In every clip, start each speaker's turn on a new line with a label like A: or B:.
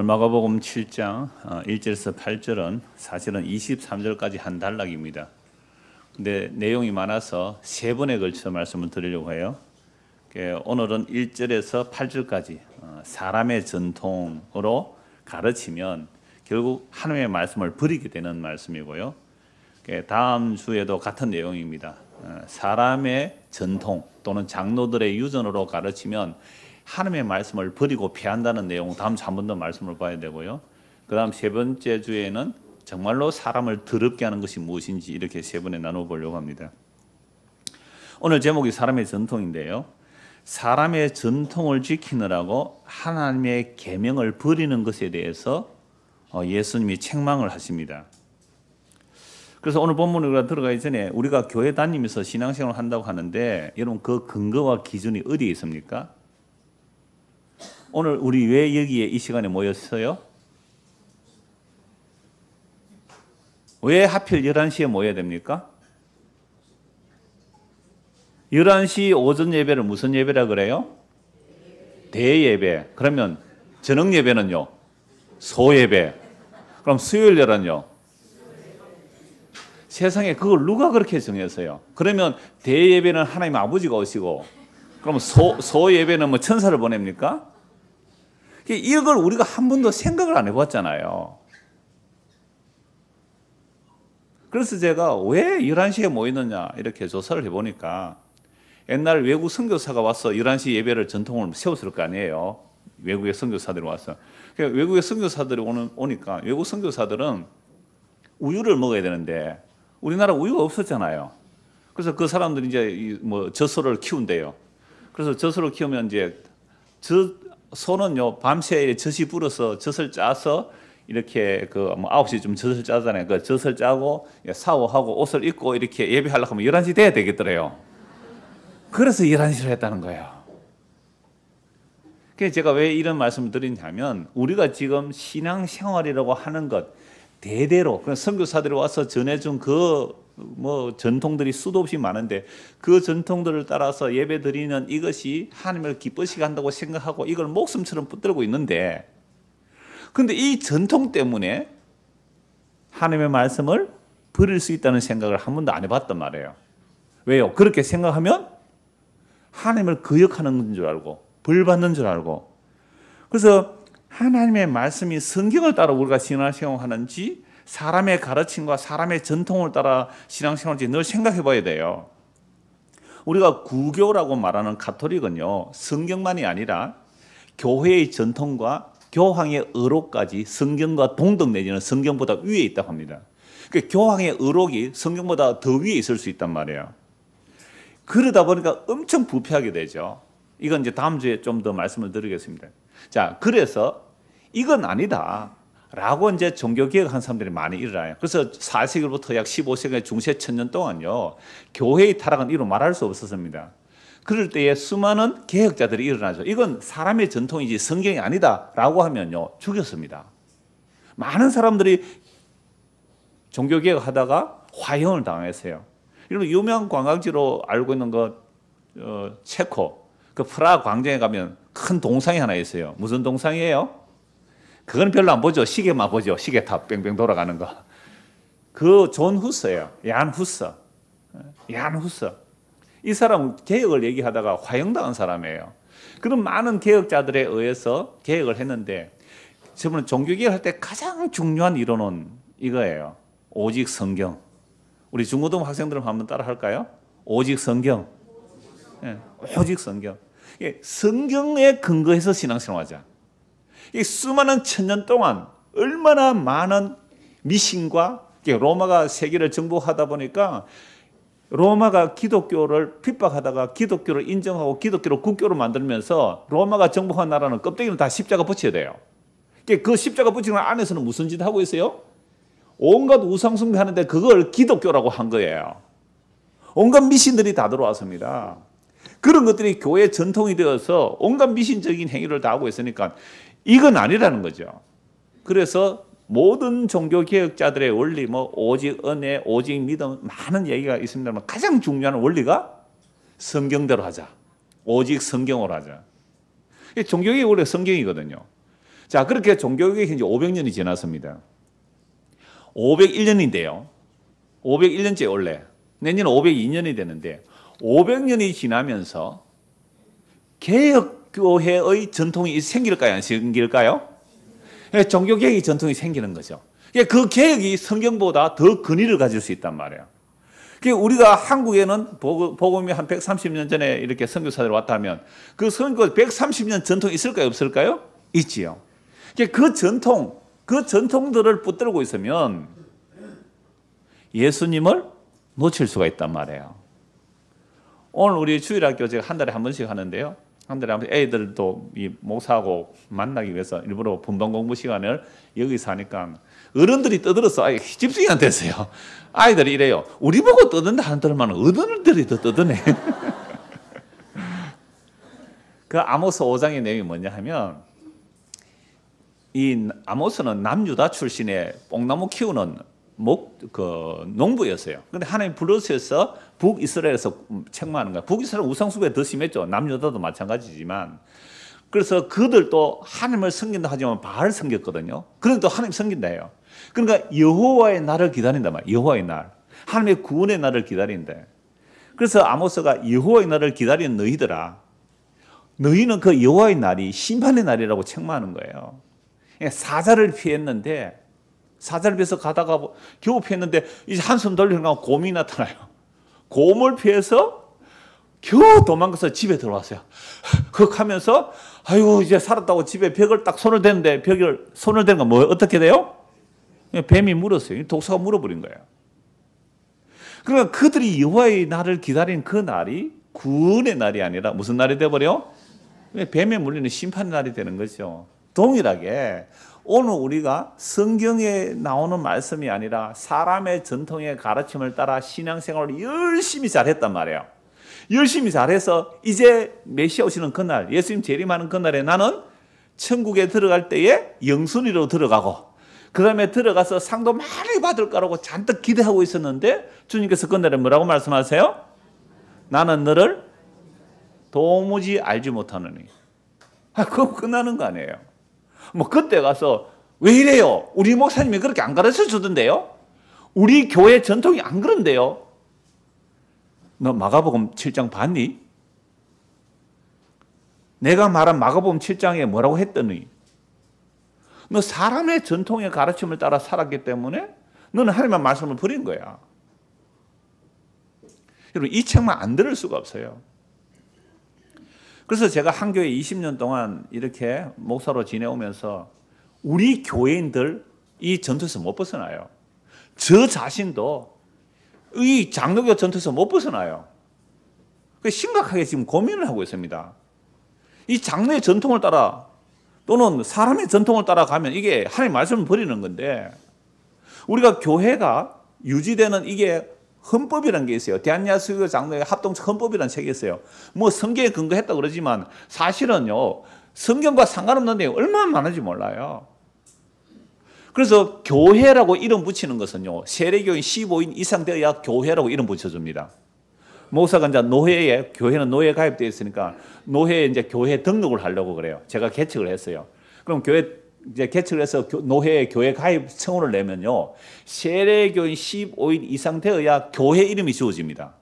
A: 오늘 마가복음 7장 1절에서 8절은 사실은 23절까지 한 단락입니다. 근데 내용이 많아서 세 번에 걸쳐 말씀을 드리려고 해요. 오늘은 1절에서 8절까지 사람의 전통으로 가르치면 결국 하나님의 말씀을 버리게 되는 말씀이고요. 다음 주에도 같은 내용입니다. 사람의 전통 또는 장로들의 유전으로 가르치면 하나님의 말씀을 버리고 피한다는 내용 다음 주 한 번 더 말씀을 봐야 되고요. 그 다음 세 번째 주에는 정말로 사람을 더럽게 하는 것이 무엇인지 이렇게 세 번에 나눠보려고 합니다. 오늘 제목이 사람의 전통인데요. 사람의 전통을 지키느라고 하나님의 계명을 버리는 것에 대해서 예수님이 책망을 하십니다. 그래서 오늘 본문에 우리가 들어가기 전에 우리가 교회 다니면서 신앙생활을 한다고 하는데 여러분 그 근거와 기준이 어디에 있습니까? 오늘 우리 왜 여기에 이 시간에 모였어요? 왜 하필 11시에 모여야 됩니까? 11시 오전 예배를 무슨 예배라 그래요? 대예배. 그러면 저녁 예배는요? 소예배. 그럼 수요일날은요? 세상에 그걸 누가 그렇게 정했어요? 그러면 대예배는 하나님 아버지가 오시고 그럼 소예배는 뭐 천사를 보냅니까? 이걸 우리가 한 번도 생각을 안 해봤잖아요. 그래서 제가 왜 11시에 모이느냐 이렇게 조사를 해보니까 옛날 외국 선교사가 와서 11시 예배를 전통을 세웠을 거 아니에요. 외국의 선교사들이 와서. 외국의 선교사들이 오니까 외국 선교사들은 우유를 먹어야 되는데 우리나라 우유가 없었잖아요. 그래서 그 사람들이 이제 뭐 젖소를 키운대요. 그래서 젖소를 키우면 이제 소는요 밤새 젖이 불어서 젖을 짜서 이렇게 뭐 9시쯤 젖을 짜잖아요. 그 젖을 짜고 샤워하고 옷을 입고 이렇게 예배하려고 하면 11시 돼야 되겠더래요. 그래서 11시를 했다는 거예요. 그래서 제가 왜 이런 말씀을 드리냐면 우리가 지금 신앙생활이라고 하는 것 대대로 선교사들이 와서 전해준 뭐 전통들이 수도 없이 많은데 그 전통들을 따라서 예배 드리는 이것이 하나님을 기쁘시게 한다고 생각하고 이걸 목숨처럼 붙들고 있는데 근데 이 전통 때문에 하나님의 말씀을 버릴 수 있다는 생각을 한 번도 안 해봤단 말이에요. 왜요? 그렇게 생각하면 하나님을 거역하는 줄 알고 벌 받는 줄 알고 그래서 하나님의 말씀이 성경을 따라 우리가 신앙생활을 하는지 사람의 가르침과 사람의 전통을 따라 신앙생활을 늘 생각해 봐야 돼요. 우리가 구교라고 말하는 가톨릭은요 성경만이 아니라 교회의 전통과 교황의 의록까지 성경과 동등 내지는 성경보다 위에 있다고 합니다. 그러니까 교황의 의록이 성경보다 더 위에 있을 수 있단 말이에요. 그러다 보니까 엄청 부패하게 되죠. 이건 이제 다음 주에 좀 더 말씀을 드리겠습니다. 자, 그래서 이건 아니다 라고 이제 종교개혁한 사람들이 많이 일어나요. 그래서 4세기로부터 약 15세기 중세 천년 동안요 교회의 타락은 이루 말할 수 없었습니다. 그럴 때에 수많은 개혁자들이 일어나죠. 이건 사람의 전통이지 성경이 아니다 라고 하면요 죽였습니다. 많은 사람들이 종교개혁 하다가 화형을 당했어요. 이런 유명한 관광지로 알고 있는 체코 그 프라하 광장에 가면 큰 동상이 하나 있어요. 무슨 동상이에요? 그건 별로 안 보죠. 시계만 보죠. 시계탑 뺑뺑 돌아가는 거. 그 존 후서예요. 얀 후서. 이 사람은 개혁을 얘기하다가 화형당한 사람이에요. 그런 많은 개혁자들에 의해서 개혁을 했는데 저번에 종교개혁할 때 가장 중요한 이론은 이거예요. 오직 성경. 우리 중고등 학생들은 한번 따라 할까요? 오직 성경. 오직 성경. 성경에 근거해서 신앙생활하자. 이 수많은 천년 동안 얼마나 많은 미신과 로마가 세계를 정복하다 보니까 로마가 기독교를 핍박하다가 기독교를 인정하고 기독교를 국교로 만들면서 로마가 정복한 나라는 껍데기는 다 십자가 붙여야 돼요. 그 십자가 붙이는 안에서는 무슨 짓 하고 있어요? 온갖 우상 숭배하는데 그걸 기독교라고 한 거예요. 온갖 미신들이 다 들어왔습니다. 그런 것들이 교회 전통이 되어서 온갖 미신적인 행위를 다 하고 있으니까 이건 아니라는 거죠. 그래서 모든 종교개혁자들의 원리, 오직 은혜, 오직 믿음 많은 얘기가 있습니다만 가장 중요한 원리가 성경대로 하자. 오직 성경으로 하자. 종교개혁이 원래 성경이거든요. 자, 그렇게 종교개혁이 이제 500년이 지났습니다. 501년인데요. 501년째 원래. 내년은 502년이 되는데 500년이 지나면서 개혁교회의 전통이 생길까요? 안 생길까요? 종교개혁의 전통이 생기는 거죠. 그 개혁이 성경보다 더 근위를 가질 수 있단 말이에요. 우리가 한국에는 복음이 한 130년 전에 이렇게 선교사들이 왔다면 그 선교 130년 전통이 있을까요? 없을까요? 있지요. 그 전통들을 붙들고 있으면 예수님을 놓칠 수가 있단 말이에요. 오늘 우리 주일학교 제가 한 달에 한 번씩 하는데요. 한 달에 한 번씩 애들도 이 목사하고 만나기 위해서 일부러 분반 공부 시간을 여기서 하니까 어른들이 떠들어서 집중이 안 됐어요. 아이들이 이래요. 우리 보고 떠든다 하는 어른들이 더 떠드네. 그 아모스 5장의 내용이 뭐냐 하면 이 아모스는 남유다 출신의 뽕나무 키우는 농부였어요. 그런데 하나님 불러주셔서 북이스라엘에서 책망하는 거예요. 북이스라엘 우상숭배가 더 심했죠. 남유다도 마찬가지지만. 그래서 그들도 하나님을 섬긴다 하지만 바알을 섬겼거든요. 그런데 또 하나님 섬긴다 해요. 그러니까 여호와의 날을 기다린단 말이에요. 여호와의 날. 하나님의 구원의 날을 기다린대. 그래서 아모스가 여호와의 날을 기다리는 너희들아. 너희는 그 여호와의 날이 심판의 날이라고 책망하는 거예요. 사자를 피했는데 사자를 피해서 가다가 겨우 피했는데 이제 한숨 돌리니까 곰이 나타나요. 곰을 피해서 겨우 도망가서 집에 들어왔어요. 흑 하면서 아이고 이제 살았다고 집에 벽을 딱 손을 대는데 벽을 손을 대는 건 뭐 어떻게 돼요? 뱀이 물었어요. 독사가 물어버린 거예요. 그러니까 그들이 여호와의 날을 기다린 그 날이 구원의 날이 아니라 무슨 날이 돼버려? 뱀에 물리는 심판의 날이 되는 거죠. 동일하게 오늘 우리가 성경에 나오는 말씀이 아니라 사람의 전통의 가르침을 따라 신앙생활을 열심히 잘했단 말이에요. 열심히 잘해서 이제 메시아 오시는 그날, 예수님 재림하는 그날에 나는 천국에 들어갈 때에 영순위로 들어가고 그 다음에 들어가서 상도 많이 받을 거라고 잔뜩 기대하고 있었는데 주님께서 그날에 뭐라고 말씀하세요? 나는 너를 도무지 알지 못하느니. 그거 끝나는 거 아니에요. 뭐 그때 가서 왜 이래요? 우리 목사님이 그렇게 안 가르쳐 주던데요? 우리 교회 전통이 안 그런데요? 너 마가복음 7장 봤니? 내가 말한 마가복음 7장에 뭐라고 했더니 너 사람의 전통의 가르침을 따라 살았기 때문에 너는 하나님의 말씀을 버린 거야. 여러분 이 책만 안 들을 수가 없어요. 그래서 제가 한 교회 20년 동안 이렇게 목사로 지내오면서 우리 교회인들 이 전투에서 못 벗어나요. 저 자신도 이 장로교 전투에서 못 벗어나요. 심각하게 지금 고민을 하고 있습니다. 이 장로의 전통을 따라 또는 사람의 전통을 따라가면 이게 하나님의 말씀을 버리는 건데 우리가 교회가 유지되는 이게 헌법이라는 게 있어요. 대한야수교 장로의 합동적 헌법이라는 책이 있어요. 뭐 성경에 근거했다 그러지만 사실은요 성경과 상관없는 내용이 얼마나 많은지 몰라요. 그래서 교회라고 이름 붙이는 것은요 세례교인 15인 이상 되어야 교회라고 이름 붙여줍니다. 목사가 이제 노회에 교회는 노회에 가입되어 있으니까 노회에 이제 교회 등록을 하려고 그래요. 제가 개척을 했어요. 그럼 교회 이제 개척을 해서 노회에 교회 가입 청원을 내면요 세례교인 15인 이상 되어야 교회 이름이 지워집니다.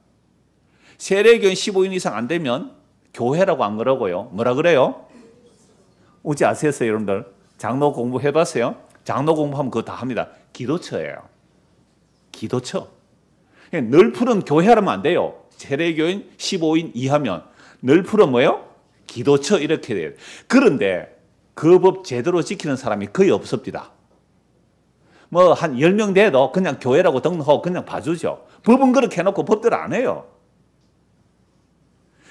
A: 세례교인 15인 이상 안 되면 교회라고 안 그러고요 뭐라 그래요? 오지 아시겠어요 여러분들? 장로 공부 해봤어요? 장로 공부하면 그거 다 합니다. 기도처예요. 기도처. 늘 푸른 교회라면 안 돼요. 세례교인 15인 이하면 늘 푸른 뭐예요? 기도처 이렇게 돼요. 그런데 그 법 제대로 지키는 사람이 거의 없습니다. 뭐 한 10명 돼도 그냥 교회라고 등록하고 그냥 봐주죠. 법은 그렇게 해놓고 법대로 안 해요.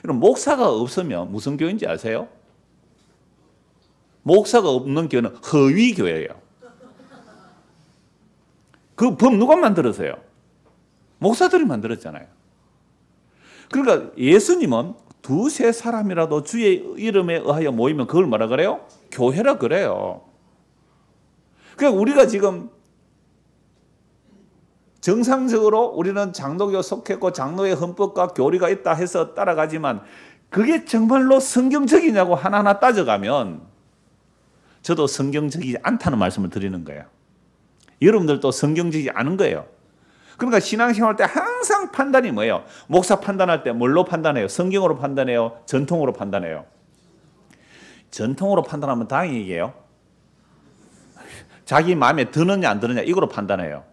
A: 그럼 목사가 없으면 무슨 교회인지 아세요? 목사가 없는 교회는 허위 교회예요. 그 법 누가 만들었어요? 목사들이 만들었잖아요. 그러니까 예수님은 두세 사람이라도 주의 이름에 의하여 모이면 그걸 뭐라 그래요? 교회라 그래요. 그러니까 우리가 지금 정상적으로 우리는 장로교 속했고 장로의 헌법과 교리가 있다 해서 따라가지만 그게 정말로 성경적이냐고 하나하나 따져가면 저도 성경적이지 않다는 말씀을 드리는 거예요. 여러분들도 성경적이지 않은 거예요. 그러니까 신앙생활 때 항상 판단이 뭐예요? 목사 판단할 때 뭘로 판단해요? 성경으로 판단해요? 전통으로 판단해요? 전통으로 판단하면 다행이에요. 자기 마음에 드느냐 안 드느냐 이거로 판단해요.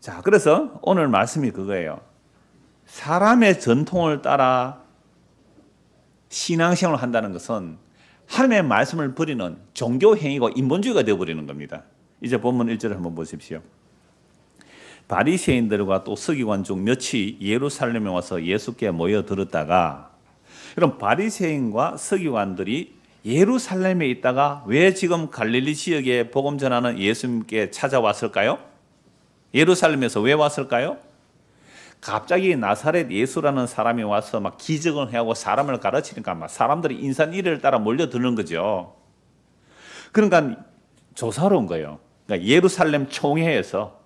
A: 자, 그래서 오늘 말씀이 그거예요. 사람의 전통을 따라 신앙생활을 한다는 것은 하나님의 말씀을 버리는 종교 행위고 인본주의가 되어버리는 겁니다. 이제 본문 1절을 한번 보십시오. 바리새인들과 또 서기관 중 몇이 예루살렘에 와서 예수께 모여들었다가, 그럼 바리새인과 서기관들이 예루살렘에 있다가 왜 지금 갈릴리 지역에 복음 전하는 예수님께 찾아왔을까요? 예루살렘에서 왜 왔을까요? 갑자기 나사렛 예수라는 사람이 와서 막 기적을 해하고 사람을 가르치니까 막 사람들이 인산이를 따라 몰려드는 거죠. 그러니까 조사로 온 거예요. 그러니까 예루살렘 총회에서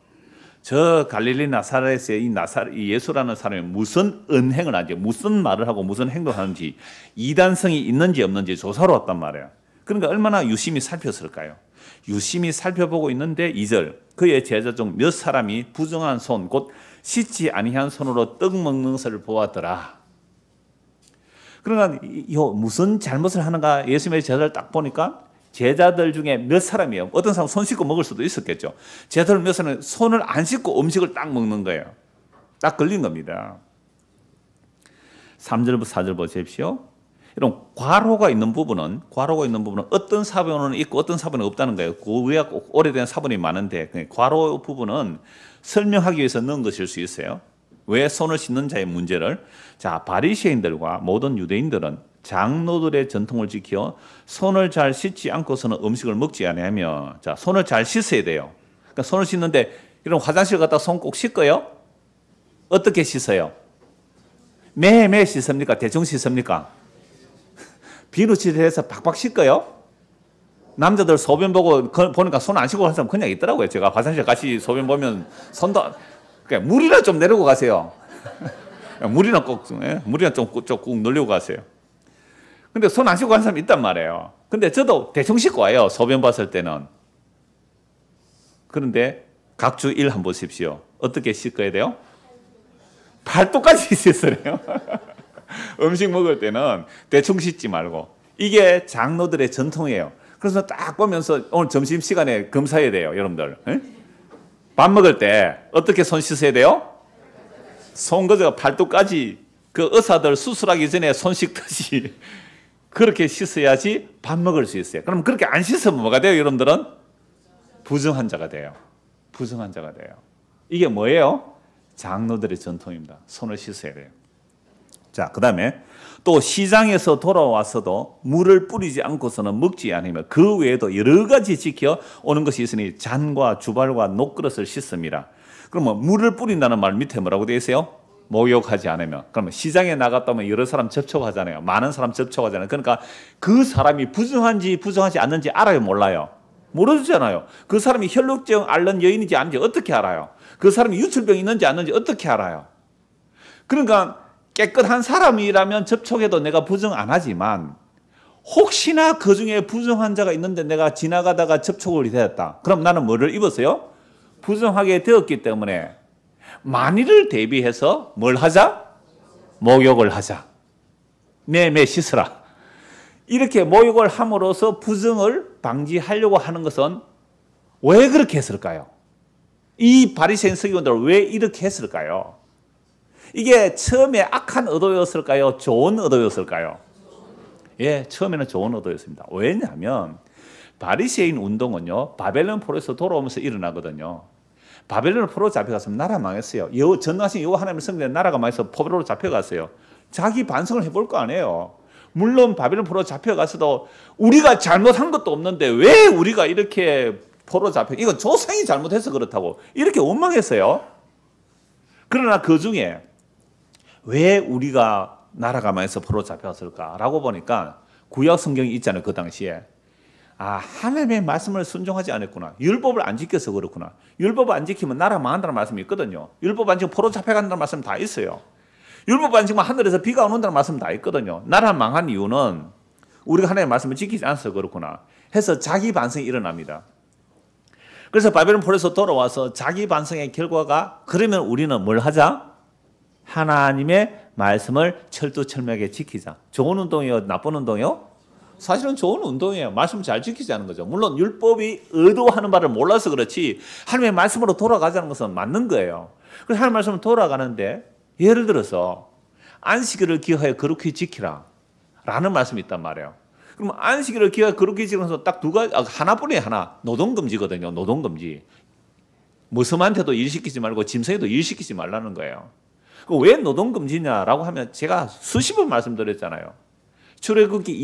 A: 저 갈릴리 나사렛의 이 예수라는 사람이 무슨 은행을 하는지, 무슨 말을 하고 무슨 행동을 하는지, 이단성이 있는지 없는지 조사로 왔단 말이에요. 그러니까 얼마나 유심히 살폈을까요? 유심히 살펴보고 있는데 2절, 그의 제자 중 몇 사람이 부정한 손, 곧 씻지 아니한 손으로 떡 먹는 것을 보았더라. 그러나 무슨 잘못을 하는가 예수님의 제자를 딱 보니까 제자들 중에 몇 사람이에요. 어떤 사람은 손 씻고 먹을 수도 있었겠죠. 제자들 몇 사람은 손을 안 씻고 음식을 딱 먹는 거예요. 딱 걸린 겁니다. 3절부터 4절 보십시오. 이런 괄호가 있는 부분은 어떤 사본은 있고 어떤 사본이 없다는 거예요. 그 오래된 사본이 많은데 괄호 부분은 설명하기 위해서 넣은 것일 수 있어요. 왜 손을 씻는 자의 문제를. 자, 바리새인들과 모든 유대인들은 장로들의 전통을 지켜 손을 잘 씻지 않고서는 음식을 먹지 않으며, 자, 손을 잘 씻어야 돼요. 그러니까 손을 씻는데 이런 화장실 갔다 손 꼭 씻어요? 어떻게 씻어요? 매일 씻습니까? 대충 씻습니까? 비누칠을 해서 박박 씻어요? 남자들 소변 보고 보니까 손 안 씻고 간 사람 그냥 있더라고요. 제가 화장실 같이 소변 보면 손도 그냥 물이나 좀 내리고 가세요. 물이나 좀 늘리고 가세요. 근데 손 안 씻고 간 사람이 있단 말이에요. 근데 저도 대충 씻고 와요. 소변 봤을 때는. 그런데 각주 1 한번 보십시오. 어떻게 씻어야 돼요? 팔뚝까지 씻으래요. 음식 먹을 때는 대충 씻지 말고. 이게 장로들의 전통이에요. 그래서 딱 보면서 오늘 점심시간에 검사해야 돼요. 여러분들. 에? 밥 먹을 때 어떻게 손 씻어야 돼요? 손거저 팔뚝까지 그 의사들 수술하기 전에 손 씻듯이 그렇게 씻어야지 밥 먹을 수 있어요. 그럼 그렇게 안 씻으면 뭐가 돼요? 여러분들은 부정한 자가 돼요. 부정한 자가 돼요. 이게 뭐예요? 장로들의 전통입니다. 손을 씻어야 돼요. 자, 그 다음에 또 시장에서 돌아왔어도 물을 뿌리지 않고서는 먹지 않으며 그 외에도 여러 가지 지켜 오는 것이 있으니 잔과 주발과 녹그릇을 씻습니다. 그러면 물을 뿌린다는 말 밑에 뭐라고 되어 있어요? 목욕하지 않으며. 그러면 시장에 나갔다면 여러 사람 접촉하잖아요. 많은 사람 접촉하잖아요. 그러니까 그 사람이 부정한지 부정하지 않는지 알아요? 몰라요? 모르잖아요. 그 사람이 혈루증 앓는 여인인지 아닌지 어떻게 알아요? 그 사람이 유출병이 있는지 아닌지 어떻게 알아요? 그러니까 깨끗한 사람이라면 접촉해도 내가 부정 안 하지만 혹시나 그 중에 부정한 자가 있는데 내가 지나가다가 접촉을 되었다. 그럼 나는 뭐를 입었어요? 부정하게 되었기 때문에 만일을 대비해서 뭘 하자? 목욕을 하자. 매매 씻으라. 이렇게 목욕을 함으로써 부정을 방지하려고 하는 것은 왜 그렇게 했을까요? 이 바리새인 서기관들은 왜 이렇게 했을까요? 이게 처음에 악한 의도였을까요? 좋은 의도였을까요? 예, 처음에는 좋은 의도였습니다. 왜냐하면 바리새인 운동은요, 바벨론 포로에서 돌아오면서 일어나거든요. 바벨론 포로 잡혀갔으면 나라 망했어요. 전능하신 여호와 하나님을 섬기는 나라가 망해서 포로로 잡혀갔어요. 자기 반성을 해볼 거 아니에요. 물론 바벨론 포로 잡혀가서도 우리가 잘못한 것도 없는데 왜 우리가 이렇게 포로 잡혀? 이건 조상이 잘못해서 그렇다고 이렇게 원망했어요. 그러나 그 중에 왜 우리가 나라가 망해서 포로 잡혔을까라고 보니까 구약 성경이 있잖아요. 그 당시에. 아, 하나님의 말씀을 순종하지 않았구나. 율법을 안 지켜서 그렇구나. 율법을 안 지키면 나라 망한다는 말씀이 있거든요. 율법 안 지키면 포로 잡혀간다는 말씀 다 있어요. 율법 반칙만 하늘에서 비가 안 온다는 말씀 다 있거든요. 나라 망한 이유는 우리가 하나님의 말씀을 지키지 않아서 그렇구나 해서 자기 반성이 일어납니다. 그래서 바벨론 포로에서 돌아와서 자기 반성의 결과가 그러면 우리는 뭘 하자? 하나님의 말씀을 철두철미하게 지키자. 좋은 운동이요? 나쁜 운동이요? 사실은 좋은 운동이에요. 말씀 잘 지키자는 거죠. 물론 율법이 의도하는 바를 몰라서 그렇지 하나님의 말씀으로 돌아가자는 것은 맞는 거예요. 그래서 하나님의 말씀으로 돌아가는데 예를 들어서 안식일을 기하여 거룩히 지키라 라는 말씀이 있단 말이에요. 그럼 안식일을 기하여 거룩히 지키면서 딱 두 가지, 하나뿐이에요. 하나. 노동금지거든요. 노동금지. 머슴한테도 일 시키지 말고 짐승에도 일 시키지 말라는 거예요. 왜 노동금지냐라고 하면 제가 수십 번 말씀드렸잖아요. 출애굽기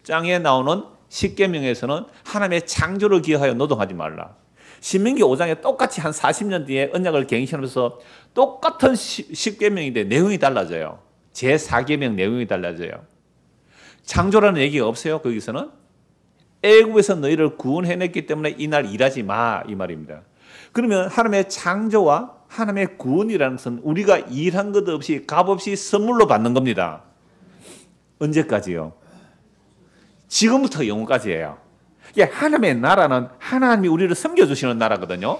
A: 20장에 나오는 십계명에서는 하나님의 창조를 기하여 노동하지 말라. 신명기 5장에 똑같이 한 40년 뒤에 언약을 갱신하면서 똑같은 십계명인데 내용이 달라져요. 제4계명 내용이 달라져요. 창조라는 얘기가 없어요. 거기서는 애굽에서 너희를 구원해냈기 때문에 이날 일하지 마 이 말입니다. 그러면 하나님의 창조와 하나님의 구원이라는 것은 우리가 일한 것 없이 값없이 선물로 받는 겁니다. 언제까지요? 지금부터 영원까지예요. 하나님의 나라는 하나님이 우리를 섬겨주시는 나라거든요.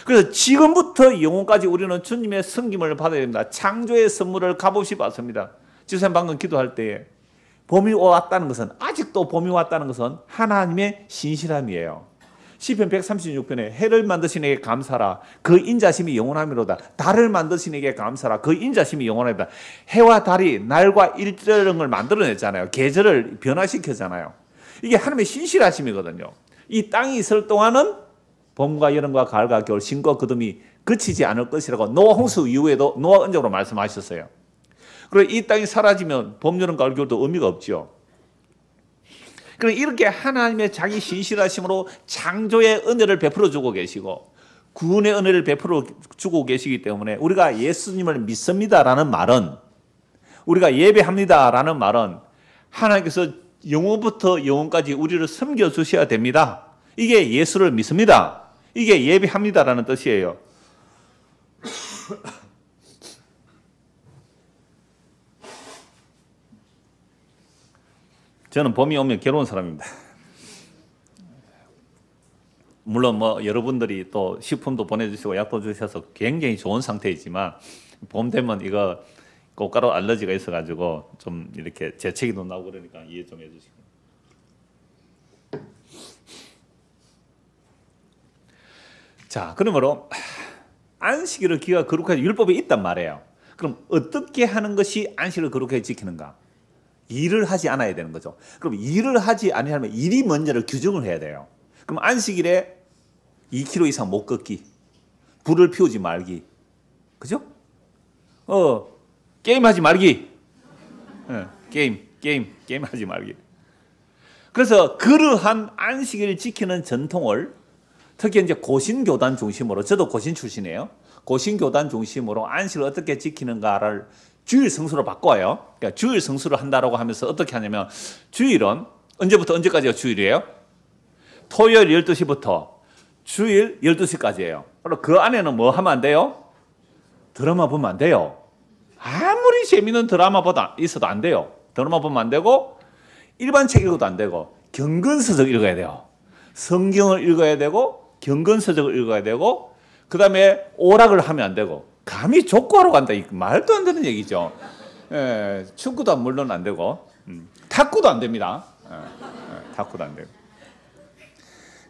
A: 그래서 지금부터 영원까지 우리는 주님의 섬김을 받아야 됩니다. 창조의 선물을 값없이 받습니다. 지금 방금 기도할 때에 봄이 왔다는 것은 아직도 봄이 왔다는 것은 하나님의 신실함이에요. 시편 136편에 해를 만드신 이에게 감사라 그 인자심이 영원함이로다. 달을 만드신 이에게 감사라 그 인자심이 영원함이로다. 해와 달이 날과 일정을 만들어냈잖아요. 계절을 변화시켰잖아요. 이게 하나님의 신실하심이거든요. 이 땅이 있을 동안은 봄과 여름과 가을과 겨울 신과 거둠이 그치지 않을 것이라고 노아 홍수 이후에도 노아 언약으로 말씀하셨어요. 그리고 이 땅이 사라지면 봄, 여름, 가을, 겨울도 의미가 없죠. 그럼 이렇게 하나님의 자기 신실하심으로 창조의 은혜를 베풀어 주고 계시고 구원의 은혜를 베풀어 주고 계시기 때문에 우리가 예수님을 믿습니다라는 말은 우리가 예배합니다라는 말은 하나님께서 영원부터 영원까지 우리를 섬겨주셔야 됩니다. 이게 예수를 믿습니다. 이게 예배합니다라는 뜻이에요. 저는 봄이 오면 괴로운 사람입니다. 물론 뭐 여러분들이 또 식품도 보내주시고 약도 주셔서 굉장히 좋은 상태이지만 봄 되면 이거 꽃가루 알러지가 있어가지고 좀 이렇게 재채기도 나오고 그러니까 이해 좀 해주시고. 자, 그러므로 안식일을 기가 거룩하게 율법에 있단 말이에요. 그럼 어떻게 하는 것이 안식일을 거룩하게 지키는가? 일을 하지 않아야 되는 거죠. 그럼 일을 하지 않으려면 일이 먼저를 규정을 해야 돼요. 그럼 안식일에 2km 이상 못 걷기, 불을 피우지 말기, 그죠? 게임하지 말기, 게임하지 말기. 그래서 그러한 안식일을 지키는 전통을 특히 이제 고신교단 중심으로, 저도 고신 출신이에요. 고신교단 중심으로 안식을 어떻게 지키는가를 주일 성수로 바꿔요. 그러니까 주일 성수를 한다라고 하면서 어떻게 하냐면 주일은 언제부터 언제까지가 주일이에요? 토요일 12시부터 주일 12시까지예요. 그리고 그 안에는 뭐 하면 안 돼요? 드라마 보면 안 돼요. 아무리 재미있는 드라마보다 있어도 안 돼요. 드라마 보면 안 되고 일반 책 읽어도 안 되고 경건서적 읽어야 돼요. 성경을 읽어야 되고 경건서적을 읽어야 되고 그 다음에 오락을 하면 안 되고 감히 족구하러 간다. 말도 안 되는 얘기죠. 축구도 물론 안 되고 탁구도 안 됩니다. 탁구도 안 되고.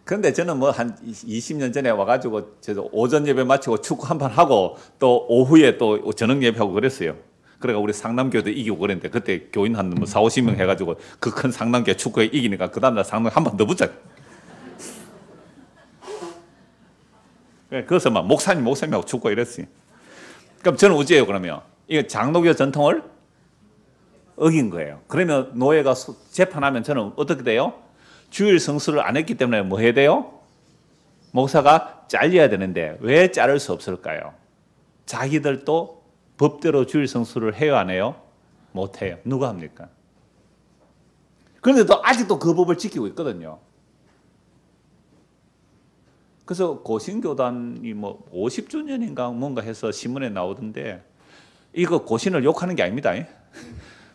A: 그런데 저는 뭐 한 20년 전에 와가지고 저도 오전 예배 마치고 축구 한 판 하고 또 오후에 또 저녁 예배하고 그랬어요. 그래가 우리 상남교도 이기고 그랬는데 그때 교인 한 뭐 4, 50명 해가지고 그 큰 상남교 축구에 이기니까 그 다음날 상남 한 판 더 붙자. 그래서 막 목사님하고 축구 이랬어요. 그럼 저는 어째요 그러면? 이거 장로교 전통을 어긴 거예요. 그러면 노예가 재판하면 저는 어떻게 돼요? 주일 성수를 안 했기 때문에 뭐 해야 돼요? 목사가 잘려야 되는데 왜 자를 수 없을까요? 자기들도 법대로 주일 성수를 해요 안 해요? 못 해요. 누가 합니까? 그런데도 아직도 그 법을 지키고 있거든요. 그래서 고신교단이 뭐 50주년인가 뭔가 해서 신문에 나오던데 이거 고신을 욕하는 게 아닙니다.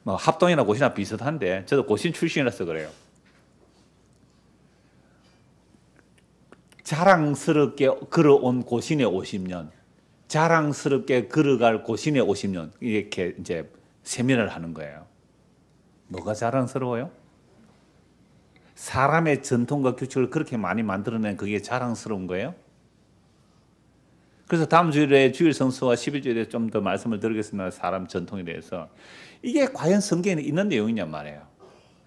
A: 뭐 합동이나 고신이나 비슷한데 저도 고신 출신이라서 그래요. 자랑스럽게 걸어온 고신의 50년, 자랑스럽게 걸어갈 고신의 50년 이렇게 이제 세면을 하는 거예요. 뭐가 자랑스러워요? 사람의 전통과 규칙을 그렇게 많이 만들어낸 그게 자랑스러운 거예요? 그래서 다음 주일에 주일 성수와 11주일에 대해서 좀 더 말씀을 드리겠습니다. 사람 전통에 대해서. 이게 과연 성경에 있는 내용이냔 말이에요.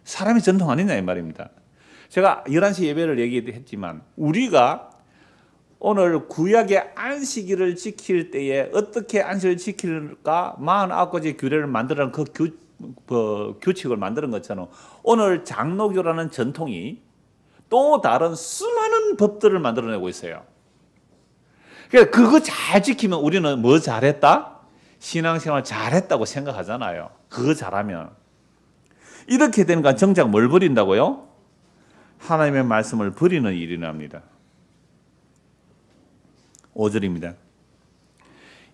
A: 사람의 전통 아니냐 이 말입니다. 제가 11시 예배를 얘기했지만 우리가 오늘 구약의 안식일을 지킬 때에 어떻게 안식일을 지킬까 49가지 규례를 만드는 그 규칙을 만드는 것처럼 오늘 장로교라는 전통이 또 다른 수많은 법들을 만들어내고 있어요. 그러니까 그거 잘 지키면 우리는 뭐 잘했다? 신앙생활 잘했다고 생각하잖아요. 그거 잘하면. 이렇게 되는 건 정작 뭘 버린다고요? 하나님의 말씀을 버리는 일이 납니다. 5절입니다.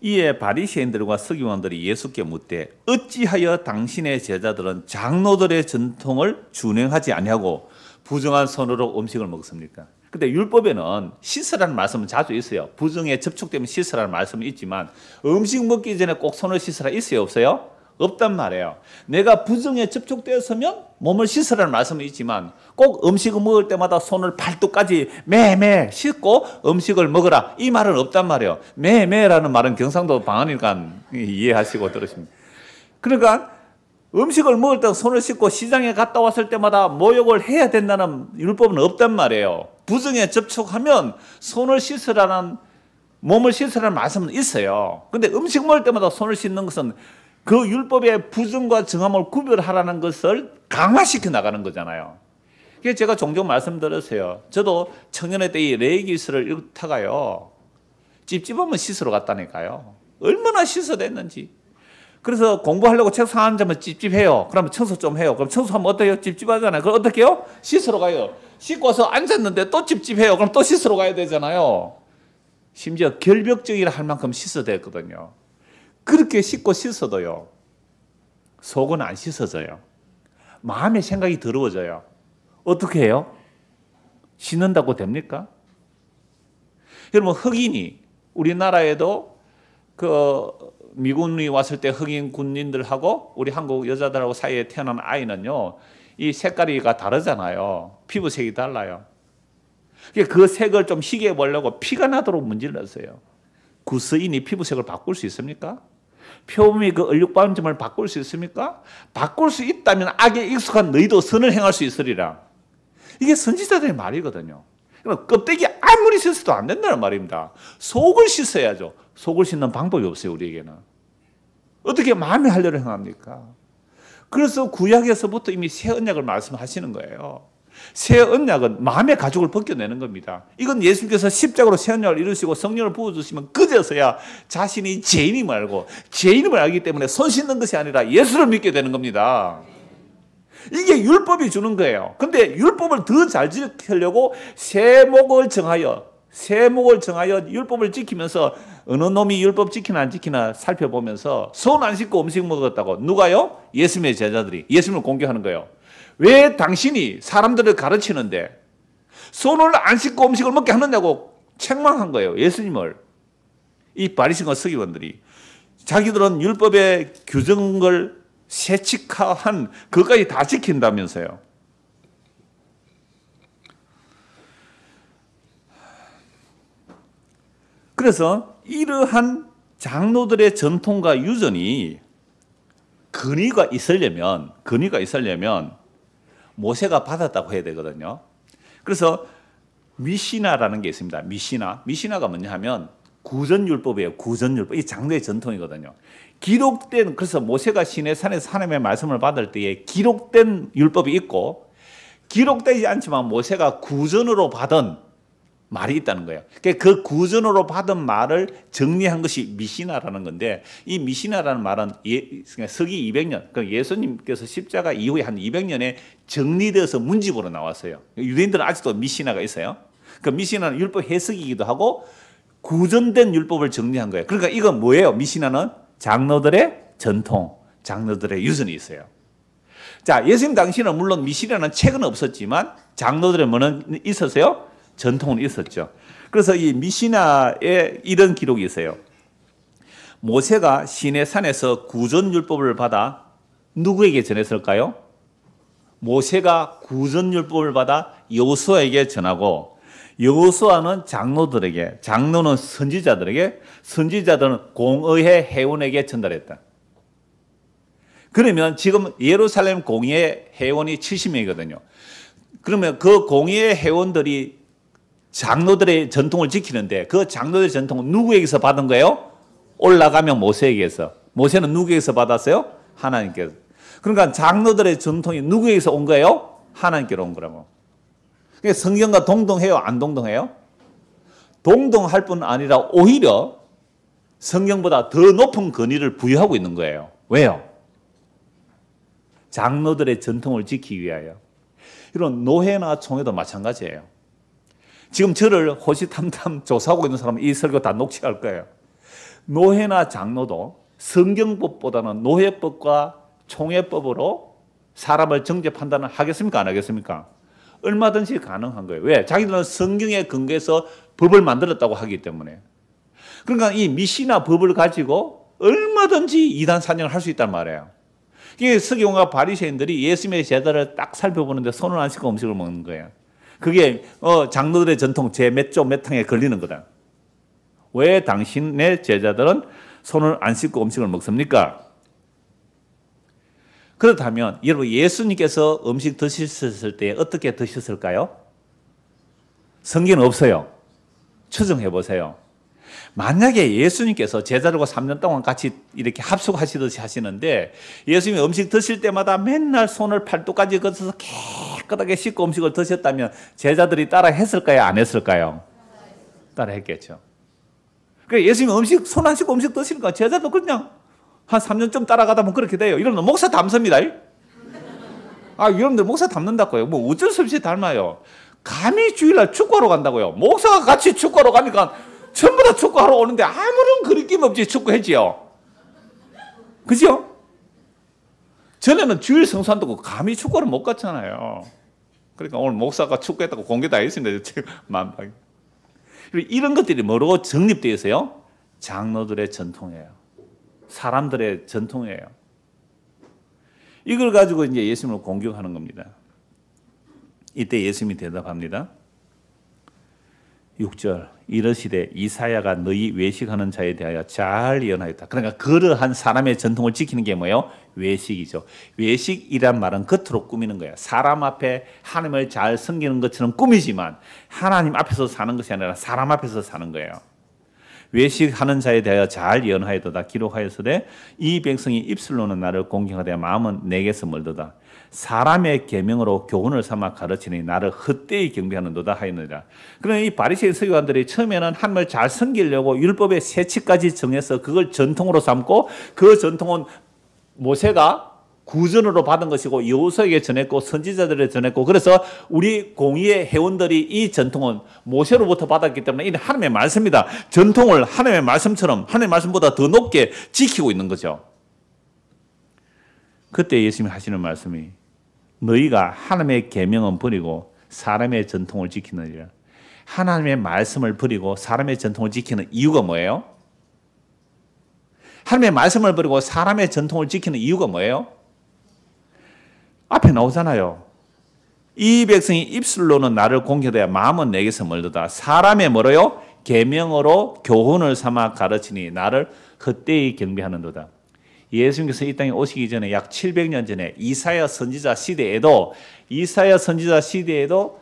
A: 이에 바리새인들과 서기관들이 예수께 묻되 어찌하여 당신의 제자들은 장로들의 전통을 준행하지 아니하고 부정한 손으로 음식을 먹습니까? 근데 율법에는 씻으라는 말씀은 자주 있어요. 부정에 접촉되면 씻으라는 말씀은 있지만 음식 먹기 전에 꼭 손을 씻으라 있어요, 없어요? 없단 말이에요. 내가 부정에 접촉되었으면 몸을 씻으라는 말씀은 있지만 꼭 음식을 먹을 때마다 손을 발톱까지 매매 씻고 음식을 먹으라 이 말은 없단 말이에요. 매매라는 말은 경상도 방언이니까 이해하시고 들으십니다. 그러니까 음식을 먹을 때 손을 씻고 시장에 갔다 왔을 때마다 모욕을 해야 된다는 율법은 없단 말이에요. 부정에 접촉하면 손을 씻으라는 몸을 씻으라는 말씀은 있어요. 근데 음식 먹을 때마다 손을 씻는 것은 그 율법의 부정과 정함을 구별하라는 것을 강화시켜 나가는 거잖아요. 그래서 제가 종종 말씀드렸어요. 저도 청년회 때 이 레이기스를 읽다가요. 찝찝하면 씻으러 갔다니까요. 얼마나 씻어댔는지. 그래서 공부하려고 책상 앉으면 찝찝해요. 그러면 청소 좀 해요. 그럼 청소하면 어때요? 찝찝하잖아요. 그럼 어떻게 해요? 씻으러 가요. 씻고 와서 앉았는데 또 찝찝해요. 그럼 또 씻으러 가야 되잖아요. 심지어 결벽증이라 할 만큼 씻어댔거든요. 그렇게 씻고 씻어도요. 속은 안 씻어져요. 마음의 생각이 더러워져요. 어떻게 해요? 씻는다고 됩니까? 여러분 흑인이 우리나라에도 그 미군이 왔을 때 흑인 군인들하고 우리 한국 여자들하고 사이에 태어난 아이는요. 이 색깔이가 다르잖아요. 피부색이 달라요. 그 색을 좀 희게 해보려고 피가 나도록 문질렀어요. 구스인이 피부색을 바꿀 수 있습니까? 표범이 그 얼룩반점을 바꿀 수 있습니까? 바꿀 수 있다면 악에 익숙한 너희도 선을 행할 수 있으리라. 이게 선지자들의 말이거든요. 그럼 껍데기 아무리 씻어도 안 된다는 말입니다. 속을 씻어야죠. 속을 씻는 방법이 없어요, 우리에게는. 어떻게 마음의 할례를 행합니까? 그래서 구약에서부터 이미 새 언약을 말씀하시는 거예요. 새 언약은 마음의 가죽을 벗겨내는 겁니다. 이건 예수님께서 십자가로 새 언약을 이루시고 성령을 부어주시면 그제서야 자신이 죄인임을 알고 죄인임을 알기 때문에 손 씻는 것이 아니라 예수를 믿게 되는 겁니다. 이게 율법이 주는 거예요. 근데 율법을 더 잘 지키려고 세목을 정하여 율법을 지키면서 어느 놈이 율법 지키나 안 지키나 살펴보면서 손 안 씻고 음식 먹었다고. 누가요? 예수님의 제자들이 예수님을 공격하는 거예요. 왜 당신이 사람들을 가르치는데 손을 안 씻고 음식을 먹게 하느냐고 책망한 거예요. 예수님을. 이 바리새인과 서기관들이 자기들은 율법의 규정을 세칙화한 그것까지 다 지킨다면서요. 그래서 이러한 장로들의 전통과 유전이 근위가 있으려면 모세가 받았다고 해야 되거든요. 그래서 미시나라는 게 있습니다. 미시나가 뭐냐 하면 구전율법이에요. 구전율법. 이 장로의 전통이거든요. 기록된, 그래서 모세가 시내산에서 하나님의 말씀을 받을 때에 기록된 율법이 있고 기록되지 않지만 모세가 구전으로 받은 말이 있다는 거예요. 그 구전으로 받은 말을 정리한 것이 미시나라는 건데, 이 미시나라는 말은 서기 200년, 그러니까 예수님께서 십자가 이후에 한 200년에 정리되어서 문집으로 나왔어요. 유대인들은 아직도 미시나가 있어요. 그 미시나는 율법 해석이기도 하고 구전된 율법을 정리한 거예요. 그러니까 이건 뭐예요? 미시나는 장로들의 전통, 장로들의 유전이 있어요. 자, 예수님 당시는 물론 미시라는 책은 없었지만 장로들의 뭐는 있었어요? 전통은 있었죠. 그래서 이 미시나에 이런 기록이 있어요. 모세가 시내산에서 구전율법을 받아 누구에게 전했을까요? 모세가 구전율법을 받아 여호수아에게 전하고 여호수아는 장로들에게, 장로는 선지자들에게, 선지자들은 공의회 회원에게 전달했다. 그러면 지금 예루살렘 공의회 회원이 70명이거든요. 그러면 그 공의회 회원들이 장로들의 전통을 지키는데 그 장로들의 전통은 누구에게서 받은 거예요? 올라가면 모세에게서. 모세는 누구에게서 받았어요? 하나님께서. 그러니까 장로들의 전통이 누구에게서 온 거예요? 하나님께로 온 거라고. 그러니까 성경과 동등해요? 안 동등해요? 동등할 뿐 아니라 오히려 성경보다 더 높은 권위를 부여하고 있는 거예요. 왜요? 장로들의 전통을 지키기 위하여. 이런 노회나 총회도 마찬가지예요. 지금 저를 호시탐탐 조사하고 있는 사람은 이 설교 다 녹취할 거예요. 노회나 장로도 성경법보다는 노회법과 총회법으로 사람을 정죄 판단을 하겠습니까? 안 하겠습니까? 얼마든지 가능한 거예요. 왜? 자기들은 성경에 근거해서 법을 만들었다고 하기 때문에. 그러니까 이 미시나 법을 가지고 얼마든지 이단 사냥을 할 수 있단 말이에요. 이게 서기관과 바리새인들이 예수님의 제자를 딱 살펴보는데 손을 안 씻고 음식을 먹는 거예요. 그게 장로들의 전통 제 몇 조 몇 항에 걸리는 거다. 왜 당신의 제자들은 손을 안 씻고 음식을 먹습니까? 그렇다면 여러분 예수님께서 음식 드셨을 때 어떻게 드셨을까요? 성경은 없어요. 추정해 보세요. 만약에 예수님께서 제자들과 3년 동안 같이 이렇게 합숙하시듯이 하시는데 예수님이 음식 드실 때마다 맨날 손을 팔뚝까지 걷어서 깨끗하게 씻고 음식을 드셨다면 제자들이 따라 했을까요? 안 했을까요? 따라 했겠죠. 그러니까 예수님이 음식 손 안 씻고 음식 드시니까 제자도 그냥 한 3년쯤 따라가다 보면 그렇게 돼요. 이러면 목사 닮습니다. 여러분들 목사 닮는다고요. 뭐 어쩔 수 없이 닮아요. 감히 주일날 축구하러 간다고요. 목사가 같이 축구하러 가니까 전부 다 축구하러 오는데 아무런 그리낌 없이 축구했지요. 그죠? 전에는 주일 성수한다고 감히 축구를 못 갔잖아요. 그러니까 오늘 목사가 축구했다고 공개 다 했습니다. 만방에. 이런 것들이 뭐로 정립되어 있어요? 장로들의 전통이에요. 사람들의 전통이에요. 이걸 가지고 이제 예수님을 공격하는 겁니다. 이때 예수님이 대답합니다. 6절 이르시되 이사야가 너희 외식하는 자에 대하여 잘 예언하였다. 그러니까 그러한 사람의 전통을 지키는 게 뭐예요? 외식이죠. 외식이란 말은 겉으로 꾸미는 거예요. 사람 앞에 하나님을 잘 섬기는 것처럼 꾸미지만 하나님 앞에서 사는 것이 아니라 사람 앞에서 사는 거예요. 외식하는 자에 대하여 잘 예언하였도다. 기록하였으되 이 백성이 입술로는 나를 공경하되 마음은 내게서 멀도다. 사람의 계명으로 교훈을 삼아 가르치니 나를 헛되이 경배하는도다 하였느니라. 그러나 이 바리새인 서기관들이 처음에는 하나님을 잘 섬기려고 율법의 세칙까지 정해서 그걸 전통으로 삼고 그 전통은 모세가 구전으로 받은 것이고 여호수아에게 전했고 선지자들에게 전했고 그래서 우리 공의회 회원들이 이 전통은 모세로부터 받았기 때문에 이는 하나님의 말씀이다. 전통을 하나님의 말씀처럼 하나님의 말씀보다 더 높게 지키고 있는 거죠. 그때 예수님이 하시는 말씀이 너희가 하나님의 계명은 버리고 사람의 전통을 지키느니라. 하나님의 말씀을 버리고 사람의 전통을 지키는 이유가 뭐예요? 하나님의 말씀을 버리고 사람의 전통을 지키는 이유가 뭐예요? 앞에 나오잖아요. 이 백성이 입술로는 나를 공경하되 마음은 내게서 멀도다. 사람의 뭐로요? 계명으로 교훈을 삼아 가르치니 나를 헛되이 경배하는도다. 예수님께서 이 땅에 오시기 전에 약 700년 전에 이사야 선지자 시대에도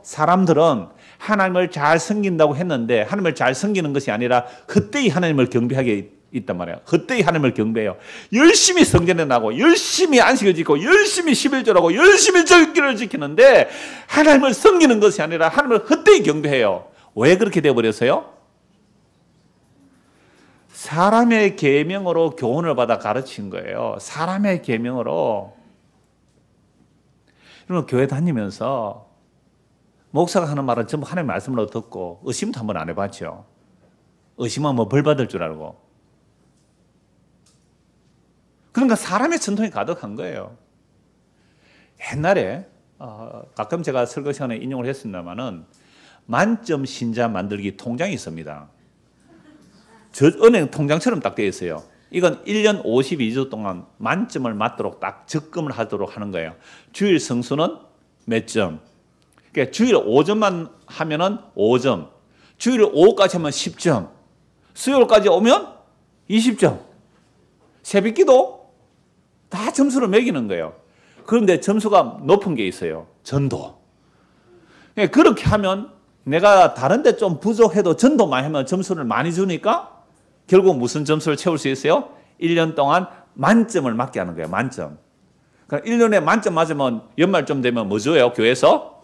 A: 사람들은 하나님을 잘 섬긴다고 했는데 하나님을 잘 섬기는 것이 아니라 헛되이 하나님을 경배하게 있단 말이에요. 헛되이 하나님을 경배해요. 열심히 성전에 나고 열심히 안식을 지키고 열심히 11조라고 열심히 절기를 지키는데 하나님을 섬기는 것이 아니라 하나님을 헛되이 경배해요. 왜 그렇게 되어버렸어요? 사람의 계명으로 교훈을 받아 가르친 거예요. 사람의 계명으로. 여러분 교회 다니면서 목사가 하는 말은 전부 하나님의 말씀으로 듣고 의심도 한번 안 해봤죠. 의심하면 뭐 벌 받을 줄 알고. 그러니까 사람의 전통이 가득한 거예요. 옛날에 가끔 제가 설교 시간에 인용을 했습니다마는 만점 신자 만들기 통장이 있습니다. 저 은행 통장처럼 딱 되어 있어요. 이건 1년 52주 동안 만점을 맞도록 딱 적금을 하도록 하는 거예요. 주일 성수는 몇 점? 그러니까 주일 5점만 하면은 5점. 주일 5까지 하면 10점. 수요일까지 오면 20점. 새벽기도 다 점수를 매기는 거예요. 그런데 점수가 높은 게 있어요. 전도. 그렇게 하면 내가 다른 데 좀 부족해도 전도 많이 하면 점수를 많이 주니까 결국 무슨 점수를 채울 수 있어요? 1년 동안 만점을 맞게 하는 거예요. 만점. 그러니까 1년에 만점 맞으면 연말쯤 되면 뭐 줘요? 교회에서?